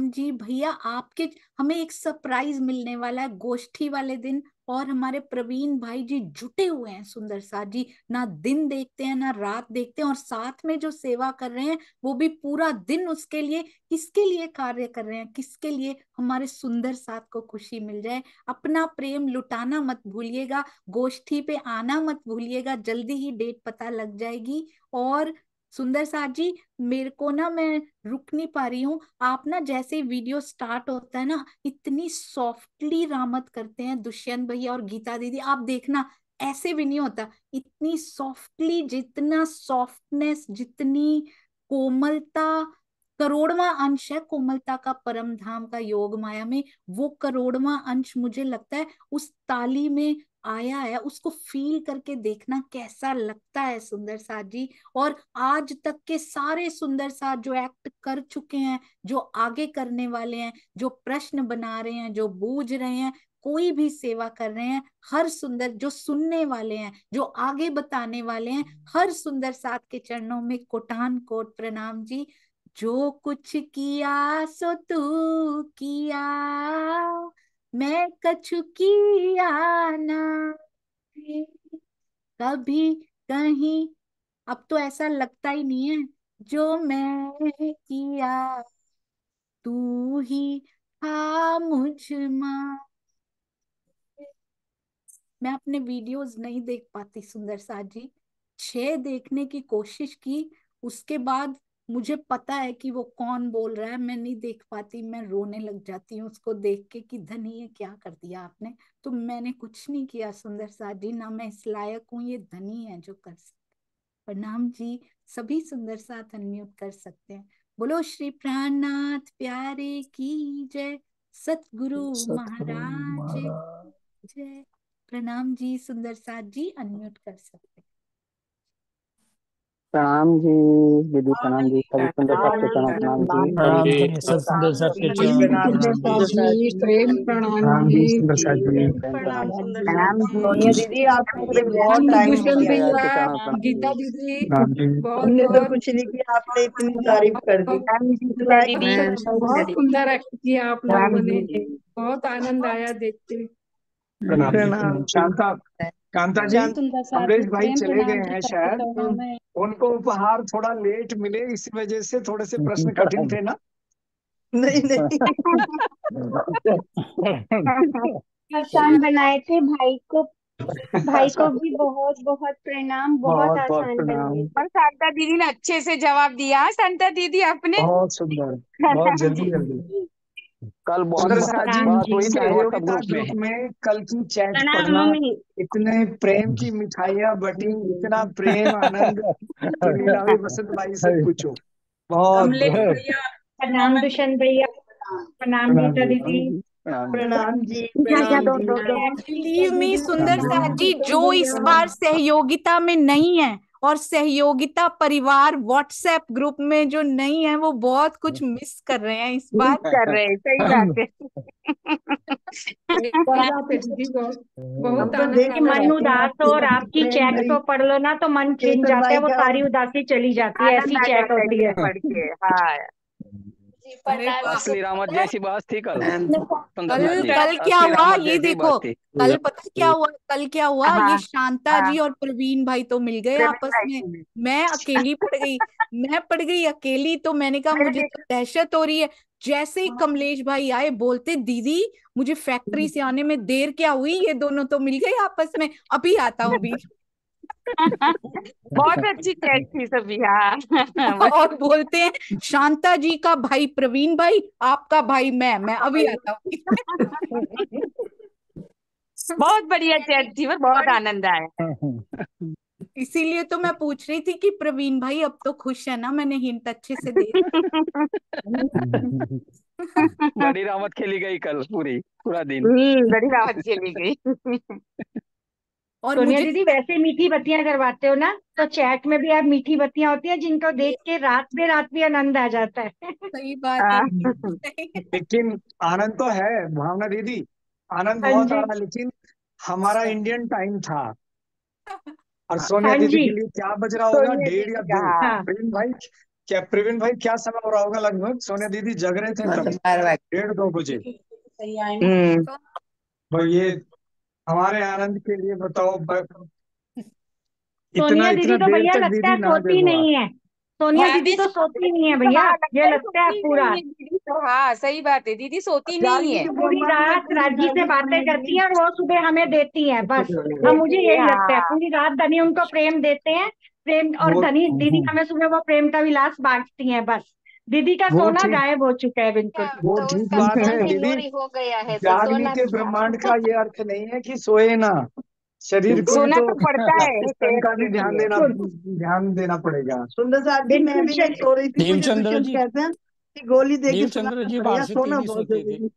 Speaker 1: जी भैया। आपके हमें एक सरप्राइज मिलने वाला है गोष्ठी वाले दिन, और हमारे प्रवीण भाई जी जुटे हुए हैं सुंदर साथ जी, ना दिन देखते हैं ना रात देखते हैं, और साथ में जो सेवा कर रहे हैं वो भी पूरा दिन उसके लिए, किसके लिए कार्य कर रहे हैं, किसके लिए, हमारे सुंदर साथ को खुशी मिल जाए। अपना प्रेम लुटाना मत भूलिएगा, गोष्ठी पे आना मत भूलिएगा, जल्दी ही डेट पता लग जाएगी। और सुंदर साथ जी, मेरे को ना, मैं रुक नहीं पा रही हूँ। आप ना जैसे वीडियो स्टार्ट होता है ना, इतनी सॉफ्टली रामत करते हैं दुष्यंत भैया और गीता दीदी, आप देखना ऐसे भी नहीं होता। इतनी सॉफ्टली, जितना सॉफ्टनेस, जितनी कोमलता, करोड़वां अंश है कोमलता का परम धाम का योग माया में, वो करोड़वां अंश मुझे लगता है उस ताली में आया है। उसको फील करके देखना कैसा लगता है सुंदर साथ जी। और आज तक के सारे सुंदर साथ जो एक्ट कर चुके हैं, जो आगे करने वाले हैं, जो प्रश्न बना रहे हैं, जो बूझ रहे हैं, कोई भी सेवा कर रहे हैं, हर सुंदर, जो सुनने वाले हैं, जो आगे बताने वाले हैं, हर सुंदर साथ के चरणों में कोटान कोट प्रणाम जी। जो कुछ किया सो तू किया, मैं कछु किया ना, कभी कहीं, अब तो ऐसा लगता ही नहीं है। जो मैं किया तू ही था मुझ में। मैं अपने वीडियोस नहीं देख पाती सुंदर साथ जी, 6 देखने की कोशिश की, उसके बाद मुझे पता है कि वो कौन बोल रहा है, मैं नहीं देख पाती, मैं रोने लग जाती हूँ उसको देख के कि धनी ये क्या कर दिया आपने। तो मैंने कुछ नहीं किया सुंदर साथ जी, ना मैं इस लायक हूँ, ये धनी है जो कर सकते। प्रणाम जी। सभी सुंदर साथ अनम्यूट कर सकते हैं। बोलो श्री प्राणनाथ प्यारे की जय, सतगुरु
Speaker 14: सतगुरु
Speaker 1: महाराज की
Speaker 14: महाराज।
Speaker 1: जय। प्रणाम जी, सुंदर साथ जी अनम्यूट कर सकते हैं।
Speaker 15: प्रणाम जी दीदी, प्रणाम जी, सभी सुंदर साथ के चरणों प्रणाम जी।
Speaker 14: प्रणाम करिए सब सुंदर साथ के चरणों में प्रणाम जी।
Speaker 16: प्रेम प्रणाम
Speaker 13: प्रणाम जी
Speaker 16: जी।
Speaker 13: सुंदर साथ जी।
Speaker 15: प्रेम प्रणाम
Speaker 2: प्रणाम
Speaker 9: सोनिया
Speaker 2: जी।
Speaker 9: दीदी, आपने तो बहुत
Speaker 16: प्रणाम
Speaker 9: टाइम
Speaker 16: दुष्यंत
Speaker 9: दिया।
Speaker 15: महाराज के
Speaker 16: भैया,
Speaker 15: चरणों में प्रणाम
Speaker 16: गीता
Speaker 15: जी।
Speaker 16: दीदी,
Speaker 13: प्रणाम जी।
Speaker 16: बहुत
Speaker 9: हमने तो
Speaker 16: बहुत
Speaker 9: कुछ नहीं किया, आपने इतनी तारीफ कर दी।
Speaker 16: बहुत सुंदर एक्ट किया आप
Speaker 13: प्रणाम
Speaker 16: लोगों ने,
Speaker 13: जी।
Speaker 16: बहुत आनंद आया देखते।
Speaker 13: प्रणाम जी।
Speaker 9: प्रणाम।
Speaker 13: शांता, कांता जी,
Speaker 9: शांत
Speaker 13: अमरेश भाई चले गए हैं शायद, उनको उपहार थोड़ा लेट मिले, इसी वजह से थोड़े से प्रश्न कठिन थे ना।
Speaker 9: नहीं नहीं,
Speaker 2: आसान बनाए थे भाई को, भाई को भी बहुत बहुत प्रणाम, बहुत
Speaker 13: बहुत बहुत
Speaker 2: आसान बनाए
Speaker 13: प्रणाम।
Speaker 2: थे।
Speaker 17: और शारदा दीदी ने अच्छे से जवाब दिया, शांता दीदी आपने।
Speaker 13: बहुत सुंदर, बहुत जल्दी जल्दी।
Speaker 15: कल बहुत
Speaker 13: सुंदर साथ जी,
Speaker 15: बात हुई थी व्हाट्सएप
Speaker 13: सहयोगिता
Speaker 15: ग्रुप में।
Speaker 13: ग्रुप में कल की चैट
Speaker 2: प्रणाम
Speaker 13: पढ़ना,
Speaker 2: मम्मी।
Speaker 13: इतने प्रेम की मिठाइयाँ बटी, इतना प्रेम आनंद की लीला हुई, बसंत भाई से पूछो। बहुत
Speaker 16: कमलेश
Speaker 13: बहुत
Speaker 16: भैया,
Speaker 2: प्रणाम दुष्यंत भैया, प्रणाम
Speaker 13: प्रणाम
Speaker 2: गीता
Speaker 13: जी।
Speaker 2: दीदी।
Speaker 9: प्रणाम जी,
Speaker 2: क्या क्या
Speaker 9: प्रणाम
Speaker 2: दो
Speaker 9: जी।
Speaker 2: दो दो।
Speaker 1: बिलीव मी सुंदर
Speaker 13: प्रणाम
Speaker 1: साथ
Speaker 13: जी।
Speaker 1: जी, जो इस बार सहयोगिता में नहीं है और सहयोगिता परिवार व्हाट्सएप ग्रुप में जो नहीं है, वो बहुत कुछ मिस कर रहे हैं इस बार।
Speaker 17: कर रहे हैं, सही बात है।
Speaker 16: बढ़ जाते दीदी, बहुत
Speaker 9: हम
Speaker 16: बहुत
Speaker 9: तो
Speaker 16: आनंद
Speaker 9: देखते
Speaker 16: आता
Speaker 2: मन
Speaker 16: है।
Speaker 9: रहते हैं
Speaker 2: उदास हो और
Speaker 9: आपके
Speaker 2: आपकी
Speaker 9: प्रेम
Speaker 2: चैट
Speaker 9: भरी।
Speaker 2: तो पढ़ लो ना तो मन छिन
Speaker 9: केसर
Speaker 2: जाता है,
Speaker 9: भाई
Speaker 2: वो
Speaker 9: का
Speaker 2: सारी उदासी चली जाती है, ऐसी
Speaker 17: आनंद आ
Speaker 2: चैट
Speaker 17: जाता है
Speaker 2: होती है।
Speaker 17: दीदी पढ़ के। हाँ,
Speaker 1: अरे वाह।
Speaker 15: असली रामत जैसी बात थी कल सुंदर
Speaker 1: कल
Speaker 15: साथ जी,
Speaker 1: कल क्या
Speaker 15: असली
Speaker 1: हुआ
Speaker 15: रामत
Speaker 1: ये
Speaker 15: जैसी
Speaker 1: देखो,
Speaker 15: बात थी।
Speaker 1: कल पता क्या हुआ, कल क्या हुआ,
Speaker 17: हाँ
Speaker 1: ये शांता
Speaker 17: हाँ,
Speaker 1: जी और प्रवीण भाई तो मिल गए
Speaker 17: प्रवीण
Speaker 1: आपस
Speaker 17: भाई
Speaker 1: में,
Speaker 17: जी।
Speaker 1: मैं अकेली पड़ गई। मैं पड़ गई अकेली, तो मैंने कहा
Speaker 17: मैंने
Speaker 1: मुझे
Speaker 17: देखा।
Speaker 1: तो दहशत हो रही है। जैसे ही कमलेश भाई आए, बोलते दीदी मुझे फैक्ट्री से आने में देर क्या हुई, ये दोनों तो मिल गए आपस में, अभी आता हूँ अभी।
Speaker 17: बहुत अच्छी चैट थी सभी। हाँ
Speaker 1: और बोलते हैं शांता जी का भाई प्रवीण भाई, आपका भाई मैं अभी आता हूँ।
Speaker 17: बहुत बढ़िया चैट थी और बहुत आनंद आया।
Speaker 1: इसीलिए तो मैं पूछ रही थी कि प्रवीण भाई अब तो खुश है ना, मैंने हिंट अच्छे से दे
Speaker 15: बड़ी रावत खेली गई कल पूरा दिन।
Speaker 17: बड़ी राहत चली गई।
Speaker 1: और
Speaker 2: सोनिया
Speaker 1: मुझे
Speaker 2: दीदी वैसे मीठी बत्तियां करवाते हो ना, तो चैट में भी आप मीठी बत्तियां होती है जिनको देख के रात में रात भी आनंद आ जाता है।
Speaker 1: सही बात है।
Speaker 13: लेकिन आनंद तो है भावना दीदी, आनंद
Speaker 2: हाँ
Speaker 13: बहुत आ
Speaker 2: जी,
Speaker 13: रहा, लेकिन हमारा इंडियन टाइम था और सोनिया
Speaker 2: हाँ
Speaker 13: दीदी
Speaker 2: जी,
Speaker 13: के लिए क्या बज रहा होगा,
Speaker 17: सोनिया
Speaker 13: 1:30 या
Speaker 17: दीदी का
Speaker 13: 2?
Speaker 17: हाँ।
Speaker 13: प्रवीण भाई क्या समय हो रहा होगा लगभग? सोनिया दीदी जग रहे थे तब 1:30-2 बजे। भाई ये हमारे आनंद के लिए बताओ, इतना
Speaker 2: सोनिया दीदी
Speaker 13: इतना
Speaker 2: तो
Speaker 13: देर
Speaker 2: भैया
Speaker 13: तक
Speaker 2: लगता
Speaker 13: दीदी
Speaker 2: है
Speaker 13: ना
Speaker 2: सोती
Speaker 13: देखो आप।
Speaker 2: नहीं है। सोनिया
Speaker 17: हाँ
Speaker 2: दीदी तो सोती नहीं है
Speaker 17: तो
Speaker 2: भैया,
Speaker 17: हाँ लगता
Speaker 2: ये
Speaker 17: है
Speaker 2: लगता है
Speaker 17: सोती
Speaker 2: पूरा
Speaker 17: नहीं है दीदी तो। हाँ सही बात है, दीदी सोती नहीं है।
Speaker 2: पूरी रात राजी से बातें करती हैं और वो सुबह हमें देती हैं बस। हम मुझे
Speaker 17: देती है,
Speaker 2: यही लगता है,
Speaker 17: हाँ।
Speaker 2: पूरी रात धनी उनको प्रेम देते हैं, प्रेम, और
Speaker 13: वो
Speaker 2: धनी दीदी हमें सुबह वो प्रेम का विलास बांटती हैं बस। दीदी का
Speaker 13: वो
Speaker 2: सोना
Speaker 13: ठीक
Speaker 2: गायब हो चुका है बिल्कुल।
Speaker 13: वो
Speaker 7: तो
Speaker 13: ठीक
Speaker 7: उसका
Speaker 13: बात है
Speaker 7: सोना
Speaker 13: दीदी,
Speaker 7: चोरी हो गया है तो
Speaker 13: जागने
Speaker 7: सोना
Speaker 13: के ब्रह्मांड का ये अर्थ नहीं है कि सोए ना, शरीर को भी
Speaker 17: सोना
Speaker 13: तो
Speaker 17: तो पड़ता है
Speaker 13: इस तन का भी
Speaker 2: बिल्कुल
Speaker 13: ध्यान देना पड़ेगा।
Speaker 9: सुंदर साहब जी, मैं
Speaker 2: बिल्कुल
Speaker 9: भी नहीं
Speaker 2: सही।
Speaker 9: सो रही थी, मुझे
Speaker 14: नेमचंद्र
Speaker 9: दुष्यंत
Speaker 14: जी,
Speaker 9: कहते हैं कि गोली दे के
Speaker 14: नेमचंद्र
Speaker 9: सुलाना
Speaker 14: जी
Speaker 9: पड़ेगा,
Speaker 14: वार्षिक
Speaker 9: सोना
Speaker 14: नहीं
Speaker 9: बहुत
Speaker 14: सोते थे।
Speaker 9: जरूरी।